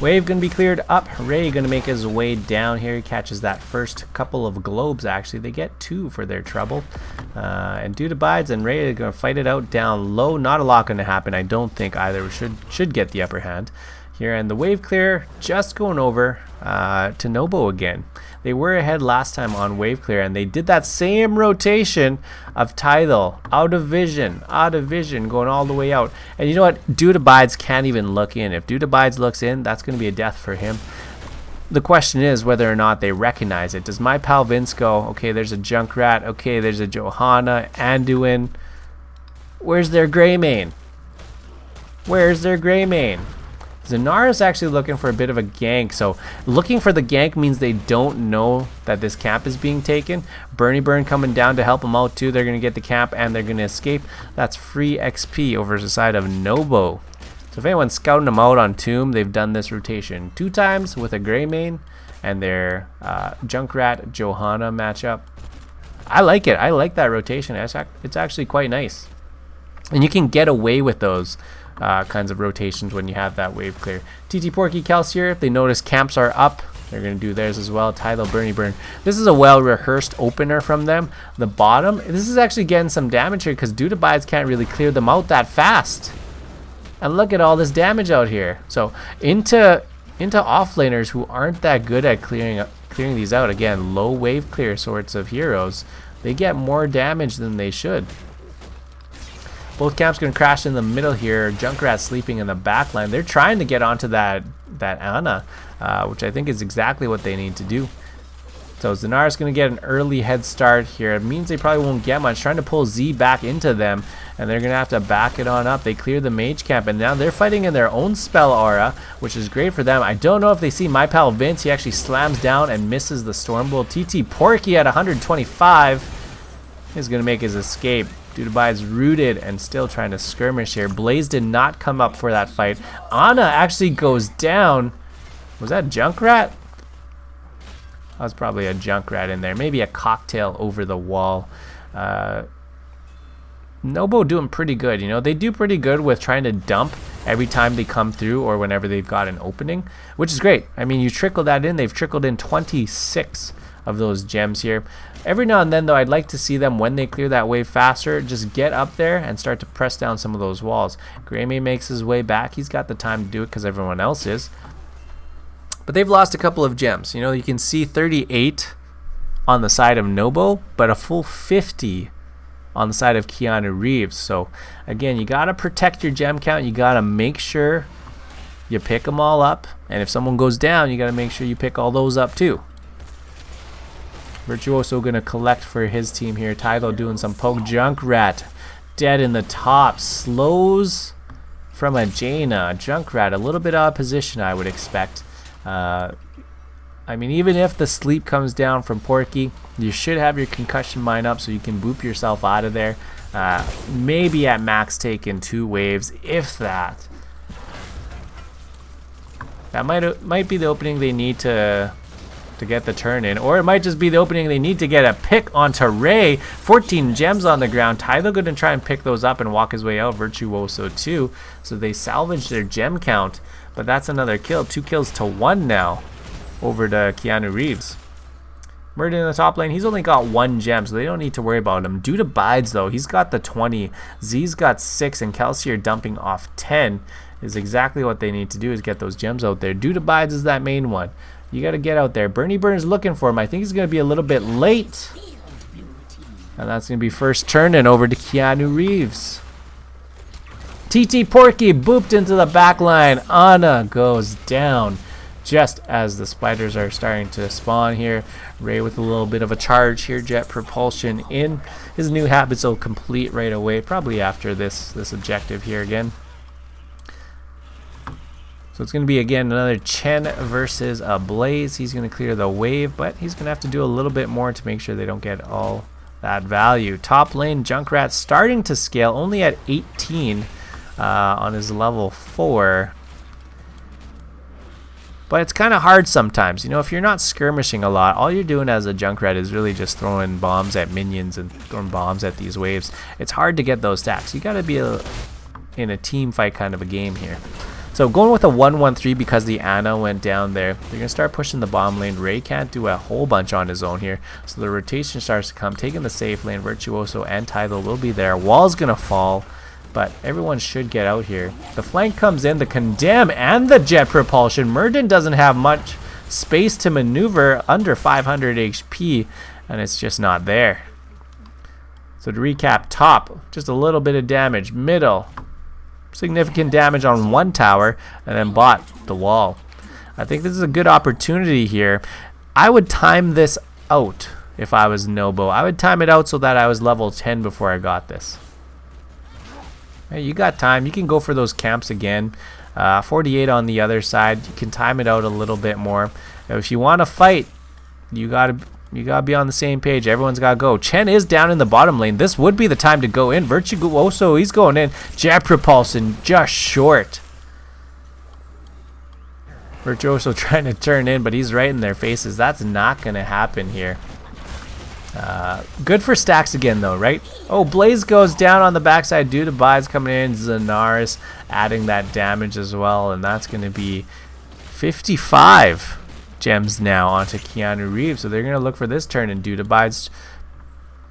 Wave going to be cleared up. Ray going to make his way down here. He catches that first couple of globes, actually. They get 2 for their trouble. And Dude abides, and Ray are going to fight it out down low. Not a lot going to happen. I don't think either should get the upper hand here. And the wave clear just going over to n0b0 again. They were ahead last time on wave clear, and they did that same rotation of Tidal, out of vision, going all the way out. And you know what? Dude abides can't even look in. If Dude abides looks in, that's going to be a death for him. The question is whether or not they recognize it. Does my pal Vince go, okay, there's a Junkrat, okay, there's a Johanna, Anduin. Where's their Greymane? Where's their Greymane? Zenaris actually looking for a bit of a gank, so looking for the gank means they don't know that this camp is being taken. Bernie Burn coming down to help them out too. They're going to get the camp and they're going to escape. That's free XP over the side of n0b0. So if anyone's scouting them out on Tomb, they've done this rotation 2 times with a Greymane and their Junkrat Johanna matchup. I like it. I like that rotation. It's actually quite nice. And you can get away with those kinds of rotations when you have that wave clear. TT Porky, Kelsier, they notice camps are up. They're going to do theirs as well. Tidal, Bernie Burn. This is a well-rehearsed opener from them. The bottom, this is actually getting some damage here because Dude abides can't really clear them out that fast. And look at all this damage out here. So into offlaners who aren't that good at clearing these out, again, low wave clear sorts of heroes, they get more damage than they should. Both camps going to crash in the middle here. Junkrat sleeping in the back line. They're trying to get onto that Ana, which I think is exactly what they need to do. So Zenaris going to get an early head start here. It means they probably won't get much. Trying to pull Z back into them, and they're going to have to back it on up. They clear the mage camp, and now they're fighting in their own spell aura, which is great for them. I don't know if they see my pal Vince. He actually slams down and misses the Stormbolt. TT Porky at 125 is going to make his escape. Dude abides rooted and still trying to skirmish here. Blaze did not come up for that fight. Ana actually goes down. Was that Junkrat? That was probably a Junkrat in there. Maybe a cocktail over the wall. n0b0 doing pretty good. You know, they do pretty good with trying to dump every time they come through or whenever they've got an opening, which is great. I mean, you trickle that in. They've trickled in 26 of those gems here. Every now and then, though, I'd like to see them, when they clear that wave faster, just get up there and start to press down some of those walls. Greymane makes his way back. He's got the time to do it because everyone else is. But they've lost a couple of gems. You know, you can see 38 on the side of n0b0, but a full 50 on the side of Keanu Reeves. So again, you got to protect your gem count. You got to make sure you pick them all up. And if someone goes down, you got to make sure you pick all those up too. Virtuoso going to collect for his team here. Tylo doing some poke. Junkrat dead in the top. Slows from a Jaina. Junkrat a little bit out of position, I would expect. I mean, even if the sleep comes down from Porky, you should have your concussion mine up so you can boop yourself out of there. Maybe at max take in 2 waves, if that. That might be the opening they need to get the turn in, or it might just be the opening they need to get a pick onto Ray. 14 gems on the ground. Tylo going to try and pick those up and walk his way out. Virtuoso too. So they salvaged their gem count, but that's another kill. 2 kills to 1 now over to Keanu Reeves. Murder in the top lane. He's only got 1 gem, so they don't need to worry about him. Due to Bides though, he's got the 20. Z's got 6, and Kelsier dumping off 10 is exactly what they need to do, is get those gems out there. Due to Bides is that main one. You got to get out there. Bernie Burns looking for him. I think he's going to be a little bit late. And that's going to be first turn and over to Keanu Reeves. TT Porky booped into the back line. Ana goes down just as the spiders are starting to spawn here. Ray with a little bit of a charge here. Jet propulsion in. His new habits will complete right away, probably after this objective here again. So it's going to be, again, another Chen versus a Blaze. He's going to clear the wave, but he's going to have to do a little bit more to make sure they don't get all that value. Top lane, Junkrat starting to scale, only at 18 on his level 4. But it's kind of hard sometimes. You know, if you're not skirmishing a lot, all you're doing as a Junkrat is really just throwing bombs at minions and throwing bombs at these waves. It's hard to get those stacks. You got to be in a team fight kind of a game here. So going with a 1-1-3 because the Ana went down there. They're going to start pushing the bomb lane. Ray can't do a whole bunch on his own here. So the rotation starts to come. Taking the safe lane. Virtuoso and Tylo will be there. Wall's going to fall. But everyone should get out here. The flank comes in. The Condemn and the Jet Propulsion. Murden doesn't have much space to maneuver under 500 HP. And it's just not there. So to recap, top, just a little bit of damage. Middle, significant damage on 1 tower, and then bot the wall. I think this is a good opportunity here. I would time this out if I was n0b0. I would time it out so that I was level 10 before I got this. Hey, you got time. You can go for those camps again. 48 on the other side. You can time it out a little bit more. Now, if you want to fight, you gotta be on the same page. Everyone's got to go. Chen is down in the bottom lane. This would be the time to go in. Virtuoso, he's going in. Jet Propulsion just short. Virtuoso trying to turn in, but he's right in their faces. That's not going to happen here. Good for stacks again, though, right? Oh, Blaze goes down on the backside due to Bides coming in. Zanaris adding that damage as well, and that's going to be 55 gems now onto Keanu Reeves. So they're going to look for this turn, and due to Bides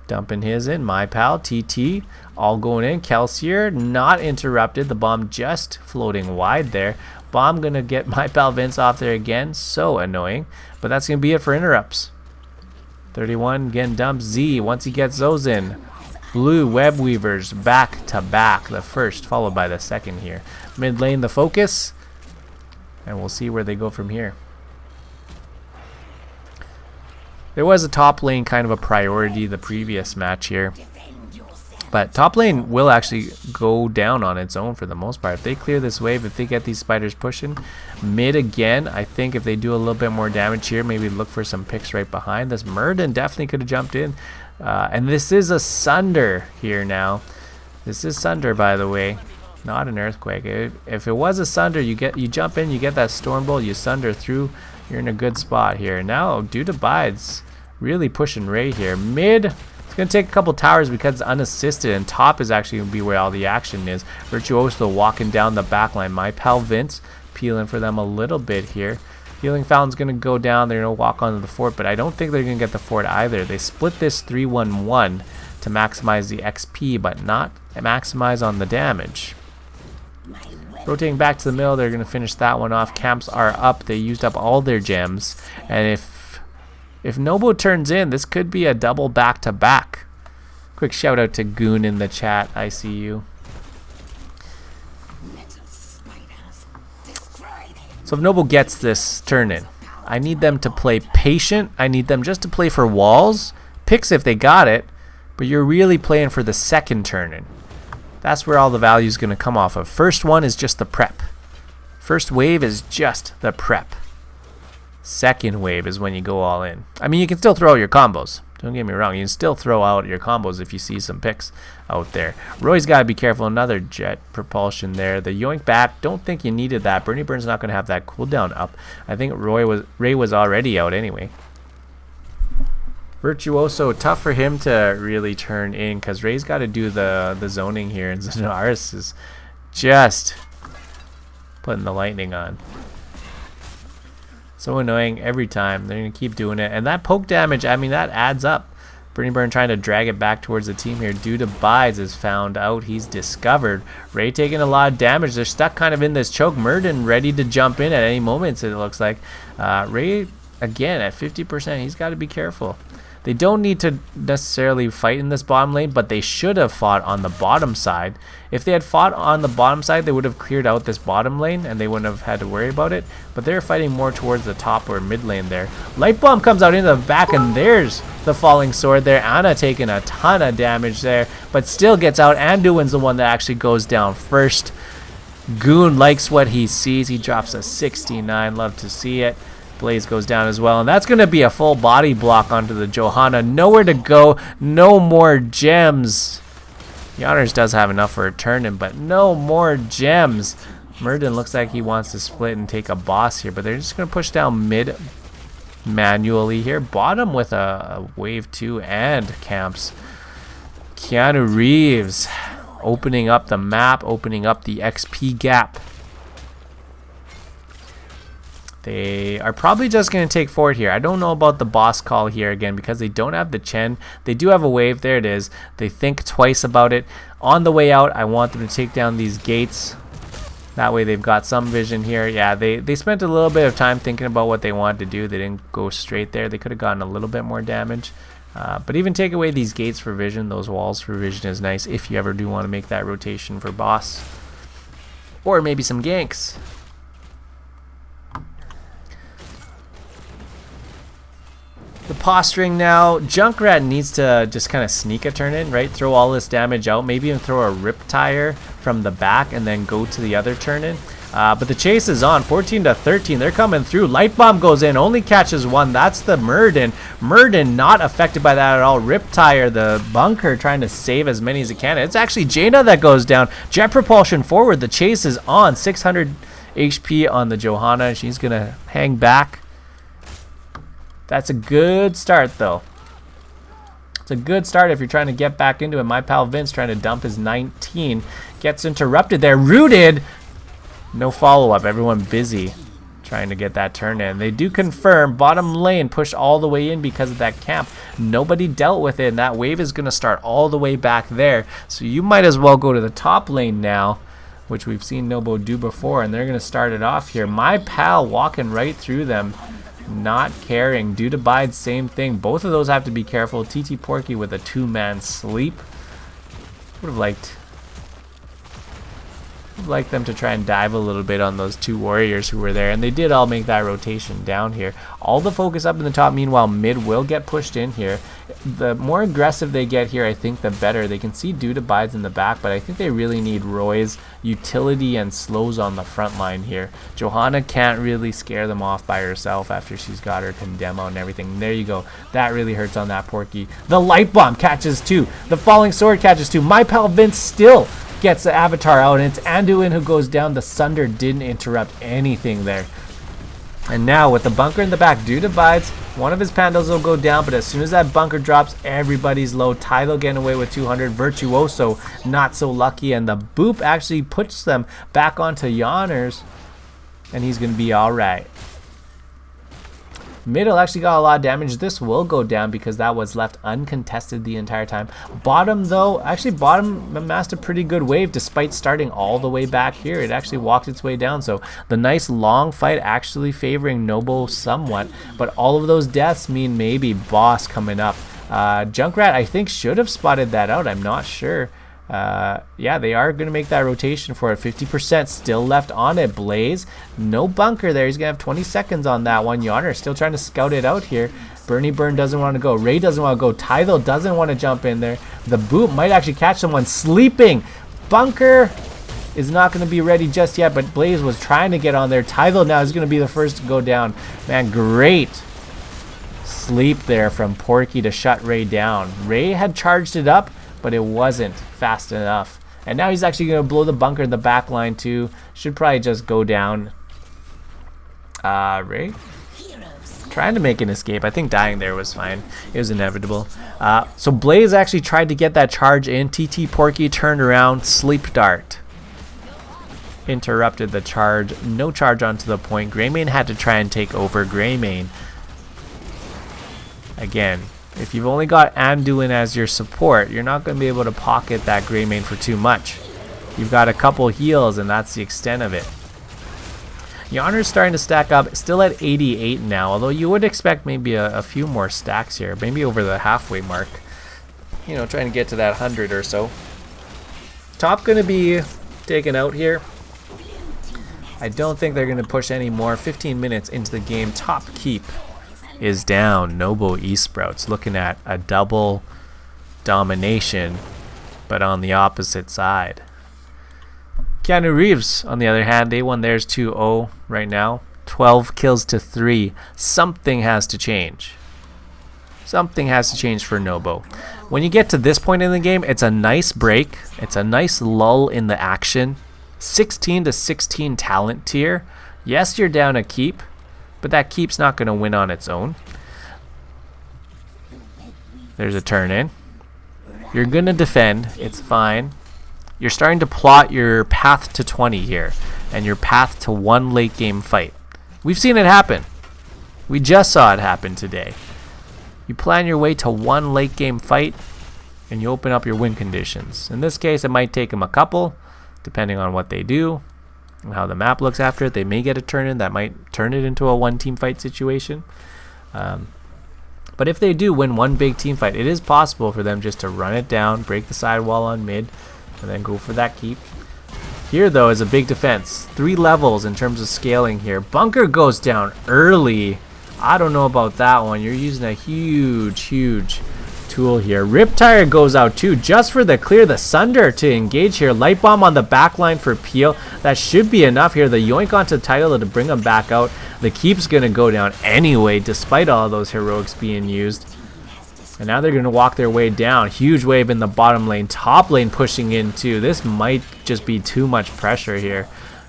dumping his in. My pal, TT, all going in. Kelsier not interrupted. The bomb just floating wide there. Bomb going to get my pal Vince off there again. So annoying. But that's going to be it for interrupts. 31 again dumps Z once he gets those in. Blue Web Weavers back to back. The first followed by the second here. Mid lane the focus. And we'll see where they go from here. There was a top lane kind of a priority the previous match here. But top lane will actually go down on its own for the most part. If they clear this wave, if they get these spiders pushing, mid again, I think if they do a little bit more damage here, maybe look for some picks right behind this. Murden definitely could have jumped in. And this is a Sunder here now. This is Sunder, by the way, not an Earthquake. If it was a Sunder, you jump in, you get that Storm Bolt, you Sunder through, you're in a good spot here. Now, due to Bides, really pushing Ray here. Mid, it's going to take a couple towers because it's unassisted, and top is actually going to be where all the action is. Virtuoso walking down the back line. My pal Vince peeling for them a little bit here. Healing Fountain's going to go down. They're going to walk onto the fort, but I don't think they're going to get the fort either. They split this 3-1-1 to maximize the XP, but not maximize on the damage. Rotating back to the middle, they're going to finish that one off. Camps are up. They used up all their gems. And if n0b0 turns in, this could be a double back-to-back. Quick shout out to Goon in the chat. I see you. So if n0b0 gets this turn in, I need them to play patient. I need them just to play for walls. Picks if they got it. But you're really playing for the second turn in. That's where all the value is going to come off of. First one is just the prep. First wave is just the prep. Second wave is when you go all in. I mean, you can still throw out your combos. Don't get me wrong. You can still throw out your combos if you see some picks out there. Roy's got to be careful. Another jet propulsion there. The yoink back. Don't think you needed that. Bernie Burn's not going to have that cooldown up. I think Ray was already out anyway. Virtuoso, tough for him to really turn in because Ray's got to do the zoning here, and Zanaris is just putting the lightning on. So annoying every time. They're going to keep doing it. And that poke damage, I mean, that adds up. Bernie Burn trying to drag it back towards the team here. Due to Bides is found out. He's discovered. Ray taking a lot of damage. They're stuck kind of in this choke. Murden ready to jump in at any moment, it looks like. Ray, again, at 50%. He's got to be careful. They don't need to necessarily fight in this bottom lane, but they should have fought on the bottom side. If they had fought on the bottom side, they would have cleared out this bottom lane, and they wouldn't have had to worry about it. But they're fighting more towards the top or mid lane there. Light Bomb comes out into the back, and there's the falling sword there. Anna taking a ton of damage there, but still gets out. Anduin's the one that actually goes down first. Goon likes what he sees. He drops a 69. Love to see it. Blaze goes down as well, and that's going to be a full body block onto the Johanna. Nowhere to go, no more gems. Yanners does have enough for a turn-in, but no more gems. Murden looks like he wants to split and take a boss here, but they're just going to push down mid manually here. Bottom with a wave 2 and camps. Keanu Reeves opening up the map, opening up the XP gap. They are probably just going to take forward here. I don't know about the boss call here again because they don't have the Chen. They do have a wave. There it is. They think twice about it. On the way out, I want them to take down these gates. That way they've got some vision here. Yeah, they spent a little bit of time thinking about what they wanted to do. They didn't go straight there. They could have gotten a little bit more damage. But even take away these gates for vision, those walls for vision is nice if you ever do want to make that rotation for boss. Or maybe some ganks. The posturing now. Junkrat needs to just kind of sneak a turn in, right? Throw all this damage out. Maybe even throw a rip tire from the back and then go to the other turn in. But the chase is on. 14 to 13. They're coming through. Light Bomb goes in. Only catches one. That's the Murden. Murden not affected by that at all. Rip tire. The bunker trying to save as many as it can. It's actually Jaina that goes down. Jet propulsion forward. The chase is on. 600 HP on the Johanna. She's going to hang back. That's a good start, though. It's a good start if you're trying to get back into it. My pal Vince trying to dump his 19. Gets interrupted there. Rooted. No follow-up. Everyone busy trying to get that turn in. They do confirm. Bottom lane pushed all the way in because of that camp. Nobody dealt with it, and that wave is going to start all the way back there. So you might as well go to the top lane now, which we've seen n0b0 do before, and they're going to start it off here. My pal walking right through them. Not caring. Due to Bide, same thing. Both of those have to be careful. TT Porky with a 2-man sleep. Would have liked them to try and dive a little bit on those two warriors who were there, and they did all make that rotation down here. All the focus up in the top. Meanwhile, mid will get pushed in here. The more aggressive they get here, I think the better. They can see Dude Abides in the back, but I think they really need Roy's utility and slows on the front line here. Johanna can't really scare them off by herself after she's got her condemn out and everything. And there you go. That really hurts on that Porky. The Light Bomb catches two. The Falling Sword catches two. My pal Vince still gets the avatar out, and it's Anduin who goes down. The Sunder didn't interrupt anything there. And now with the bunker in the back, Dude Abides, one of his pandas will go down, but as soon as that bunker drops, everybody's low. Tylo getting away with 200. Virtuoso not so lucky, and the boop actually puts them back onto Yanners, and he's going to be all right. Middle actually got a lot of damage. This will go down because that was left uncontested the entire time. Bottom though, actually bottom amassed a pretty good wave despite starting all the way back here. It actually walked its way down. So the nice long fight actually favoring n0b0 somewhat. But all of those deaths mean maybe boss coming up. Junkrat I think should have spotted that out. I'm not sure. Yeah, they are going to make that rotation for it. 50% still left on it. Blaze, no bunker there. He's going to have 20 seconds on that one. Yawner still trying to scout it out here. Bernie Burn doesn't want to go. Ray doesn't want to go. Tythel doesn't want to jump in there. The boot might actually catch someone sleeping. Bunker is not going to be ready just yet, but Blaze was trying to get on there. Tythel now is going to be the first to go down. Man, great sleep there from Porky to shut Ray down. Ray had charged it up, but it wasn't fast enough. And now he's actually going to blow the bunker in the back line too. Should probably just go down. Ray? Trying to make an escape. I think dying there was fine. It was inevitable. So Blaze actually tried to get that charge in. TT Porky turned around. Sleep Dart interrupted the charge. No charge onto the point. Greymane had to try and take over. Greymane. Again, if you've only got Anduin as your support, you're not going to be able to pocket that Greymane for too much. You've got a couple heals, and that's the extent of it. Yawner's starting to stack up, still at 88 now, although you would expect maybe a few more stacks here, maybe over the halfway mark. You know, trying to get to that 100 or so. Top going to be taken out here. I don't think they're going to push any more. 15 minutes into the game, top keep is down. n0b0 Esprouts looking at a double domination, but on the opposite side. Keanu Reeves, on the other hand, they won theirs 2-0 right now. 12 kills to 3. Something has to change. Something has to change for n0b0. When you get to this point in the game, it's a nice break. It's a nice lull in the action. 16 to 16 talent tier. Yes, you're down a keep, but that keep's not going to win on its own. There's a turn in. You're going to defend. It's fine. You're starting to plot your path to 20 here and your path to one late game fight. We've seen it happen. We just saw it happen today. You plan your way to one late game fight and you open up your win conditions. In this case, it might take them a couple, depending on what they do and how the map looks after it. They may get a turn in that might turn it into a one team fight situation. But if they do win one big team fight, it is possible for them just to run it down, break the sidewall on mid, and then go for that keep. Here though is a big defense. 3 levels in terms of scaling here. Bunker goes down early. I don't know about that one. You're using a huge tool here. Riptire goes out too, just for the clear. The Sunder to engage here. Light Bomb on the back line for Peel. That should be enough here. The yoink onto Tythel to bring him back out. The keep's gonna go down anyway, despite all those heroics being used. And now they're gonna walk their way down. Huge wave in the bottom lane. Top lane pushing in too. This might just be too much pressure here.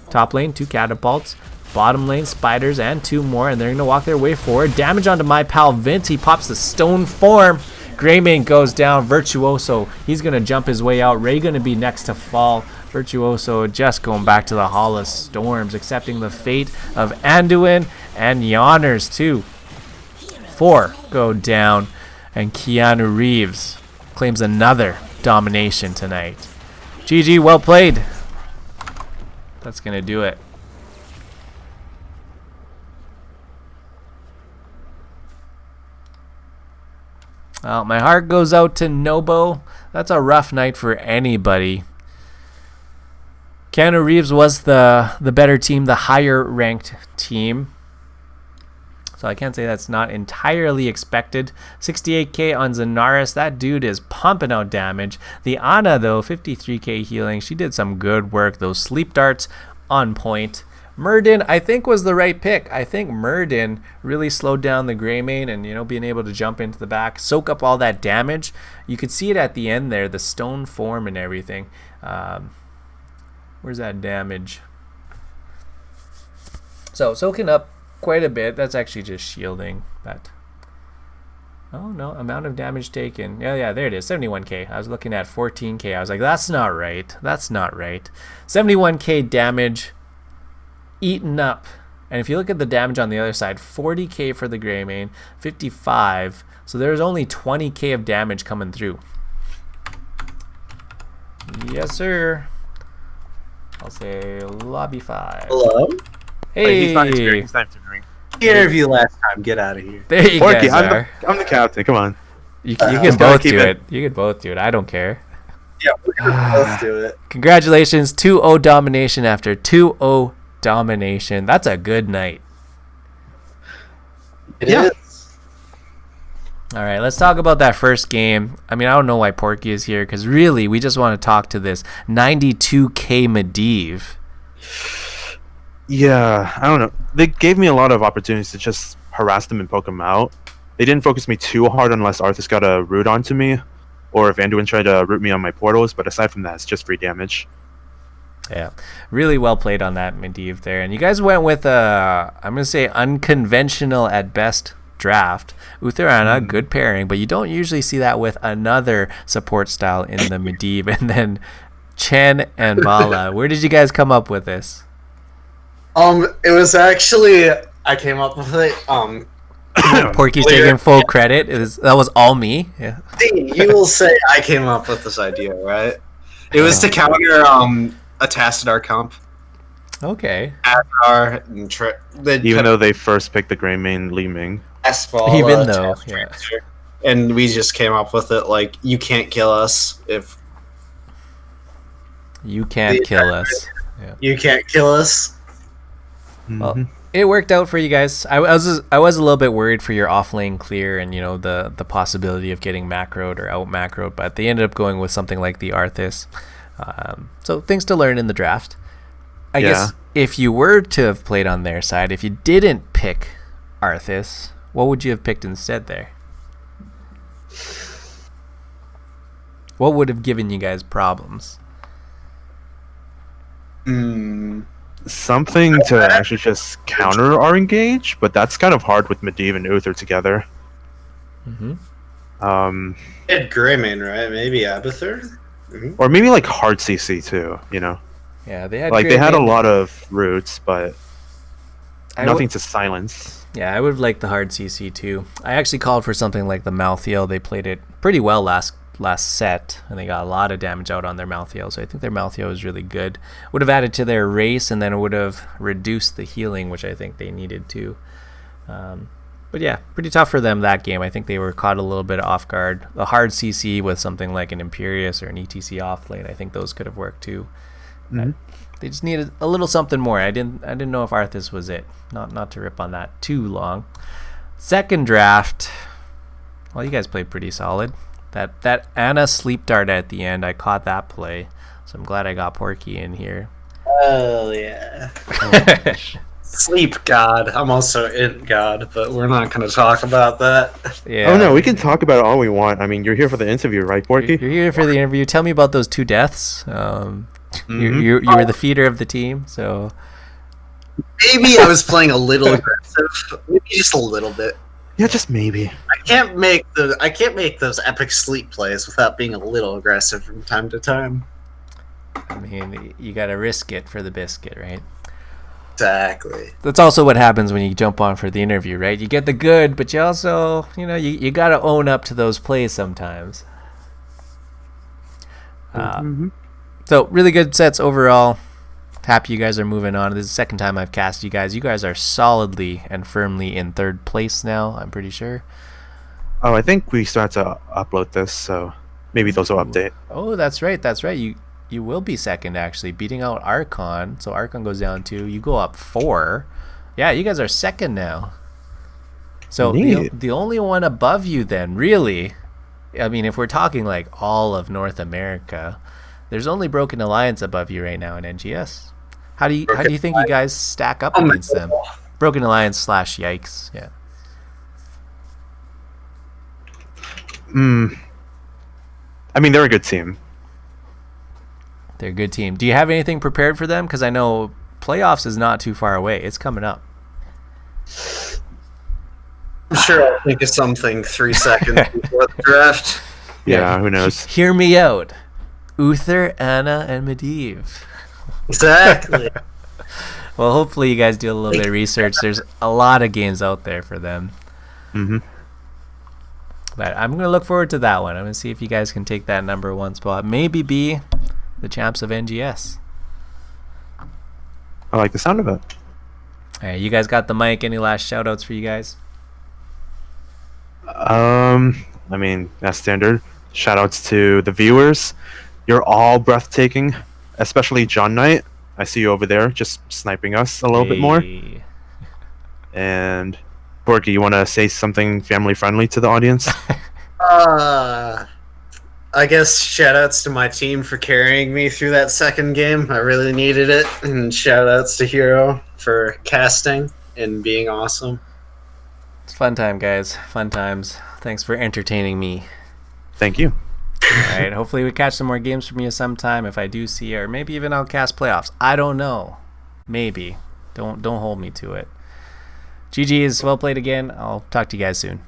Top lane, 2 catapults. Bottom lane, spiders, and 2 more, and they're gonna walk their way forward. Damage onto my pal Vince. He pops the stone form. Greymane goes down. Virtuoso, he's gonna jump his way out. Ray gonna be next to fall. Virtuoso just going back to the Hall of Storms, accepting the fate of Anduin and Yawners too. 4 go down, and Keanu Reeves claims another domination tonight. GG, well played. That's gonna do it. Well, my heart goes out to n0b0. That's a rough night for anybody. Keanu Reeves was the better team, the higher ranked team. So I can't say that's not entirely expected. 68k on Zenaris. That dude is pumping out damage. The Ana, though, 53k healing. She did some good work. Those sleep darts on point. Murden, I think, was the right pick. I think Murden really slowed down the Greymane and, you know, being able to jump into the back, soak up all that damage. You could see it at the end there, the stone form and everything. Where's that damage? So soaking up quite a bit. That's actually just shielding. But oh no, amount of damage taken. Yeah, there it is. 71k. I was looking at 14k. I was like, that's not right. That's not right. 71k damage eaten up And if you look at the damage on the other side, 40k for the Greymane, 55. So there's only 20k of damage coming through. Yes, sir. I'll say lobby 5.
Hello?
Hey.
He's not experienced. He's not doing.
Interview last time. Get out of here.
There you
Porky,
guys are.
I'm the captain. Come on.
You can both do it. You can both do it. I don't care.
Yeah, we're gonna both do it.
Congratulations, 2-0 domination after 2-0 domination. That's a good night.
It is.
All right, let's talk about that first game. I mean, I don't know why Porky is here, because really, we just want to talk to this 92k Medivh.
Yeah, I don't know. They gave me a lot of opportunities to just harass them and poke them out. They didn't focus me too hard unless Arthas got a root onto me, or if Anduin tried to root me on my portals, but aside from that, it's just free damage.
Yeah, really well played on that Medivh there. And you guys went with I'm going to say unconventional at best draft. Uther Anna, good pairing, but you don't usually see that with another support style in the Medivh. And then Chen and Mala. Where did you guys come up with this?
It was actually I came up with it.
Porky's taking full credit. That was all me. Yeah.
You will say I came up with this idea, right? It was to counter a Tassadar comp.
Okay.
Tassadar and
Even though they first picked the Greymane Li Ming.
Even though, yeah.
And we just came up with it like, you can't kill us if...
You can't kill us. Yeah.
You can't kill us.
Well, it worked out for you guys. I was a little bit worried for your off lane clear and the possibility of getting macroed or out macroed, but they ended up going with something like the Arthas. So things to learn in the draft. I guess if you were to have played on their side, if you didn't pick Arthas, what would you have picked instead there? What would have given you guys problems?
Something to actually just counter our engage, but that's kind of hard with Medivh and Uther together.
Had Greymane, right? Maybe Abathur?
Or maybe like hard CC too,
Yeah, they had
they had a lot of roots, but nothing to silence.
Yeah, I would have liked the hard CC too. I actually called for something like the Malthael. They played it pretty well last set, and they got a lot of damage out on their Malthael, so I think their Malthael is really good. Would have added to their race, and then it would have reduced the healing, which I think they needed to. But yeah, pretty tough for them that game. I think they were caught a little bit off guard. The hard CC with something like an Imperius or an ETC off lane, I think those could have worked too. They just needed a little something more. I didn't know if Arthas was it. Not to rip on that too long. Second draft, well, you guys played pretty solid. That Anna sleep dart at the end, I caught that play, so I'm glad I got Porky in here.
Oh yeah. Sleep God. I'm also Int God, but we're not going to talk about that.
Yeah.
Oh no, we can talk about it all we want. I mean, you're here for the interview, right, Porky?
You're here for the interview. Tell me about those 2 deaths. You were the feeder of the team, so
maybe I was playing a little aggressive, maybe just a little bit.
Yeah, just maybe.
I can't make those epic sleep plays without being a little aggressive from time to time.
I mean, you got to risk it for the biscuit, right?
Exactly.
That's also what happens when you jump on for the interview, right? You get the good, but you also, you got to own up to those plays sometimes. So really good sets overall. Happy you guys are moving on. This is the second time I've cast you guys. You guys are solidly and firmly in 3rd place now, I'm pretty sure.
Oh, I think we start to upload this, so maybe those will update.
Oh, that's right. You will be 2nd, actually, beating out Archon. So Archon goes down 2. You go up 4. Yeah, you guys are 2nd now. So the only one above you then, really, I mean, if we're talking like all of North America, there's only Broken Alliance above you right now in NGS. How do you think you guys stack up against them? Broken Alliance / Yikes, yeah.
I mean, they're a good team.
They're a good team. Do you have anything prepared for them? Because I know playoffs is not too far away. It's coming up.
I'm sure I'll think of something 3 seconds before the draft.
Yeah, who knows?
Hear me out. Uther, Anna, and Medivh.
Exactly.
Well, hopefully you guys do a little bit of research. There's a lot of games out there for them.
Mm-hmm.
But I'm going to look forward to that one. I'm going to see if you guys can take that number 1 spot. Maybe be the champs of NGS.
I like the sound of it.
All right, you guys got the mic. Any last shout-outs for you guys?
I mean, that's standard. Shout outs to the viewers. You're all breathtaking, especially John Knight. I see you over there just sniping us a little bit more.
Hey.
And Borky, you want to say something family friendly to the audience?
I guess shout-outs to my team for carrying me through that second game. I really needed it. And shout-outs to Hero for casting and being awesome.
It's fun time, guys. Fun times. Thanks for entertaining me.
Thank you.
All right, hopefully we catch some more games from you sometime if I do see you, or maybe even I'll cast playoffs. I don't know. Maybe. Don't hold me to it. GG's. Well played again. I'll talk to you guys soon.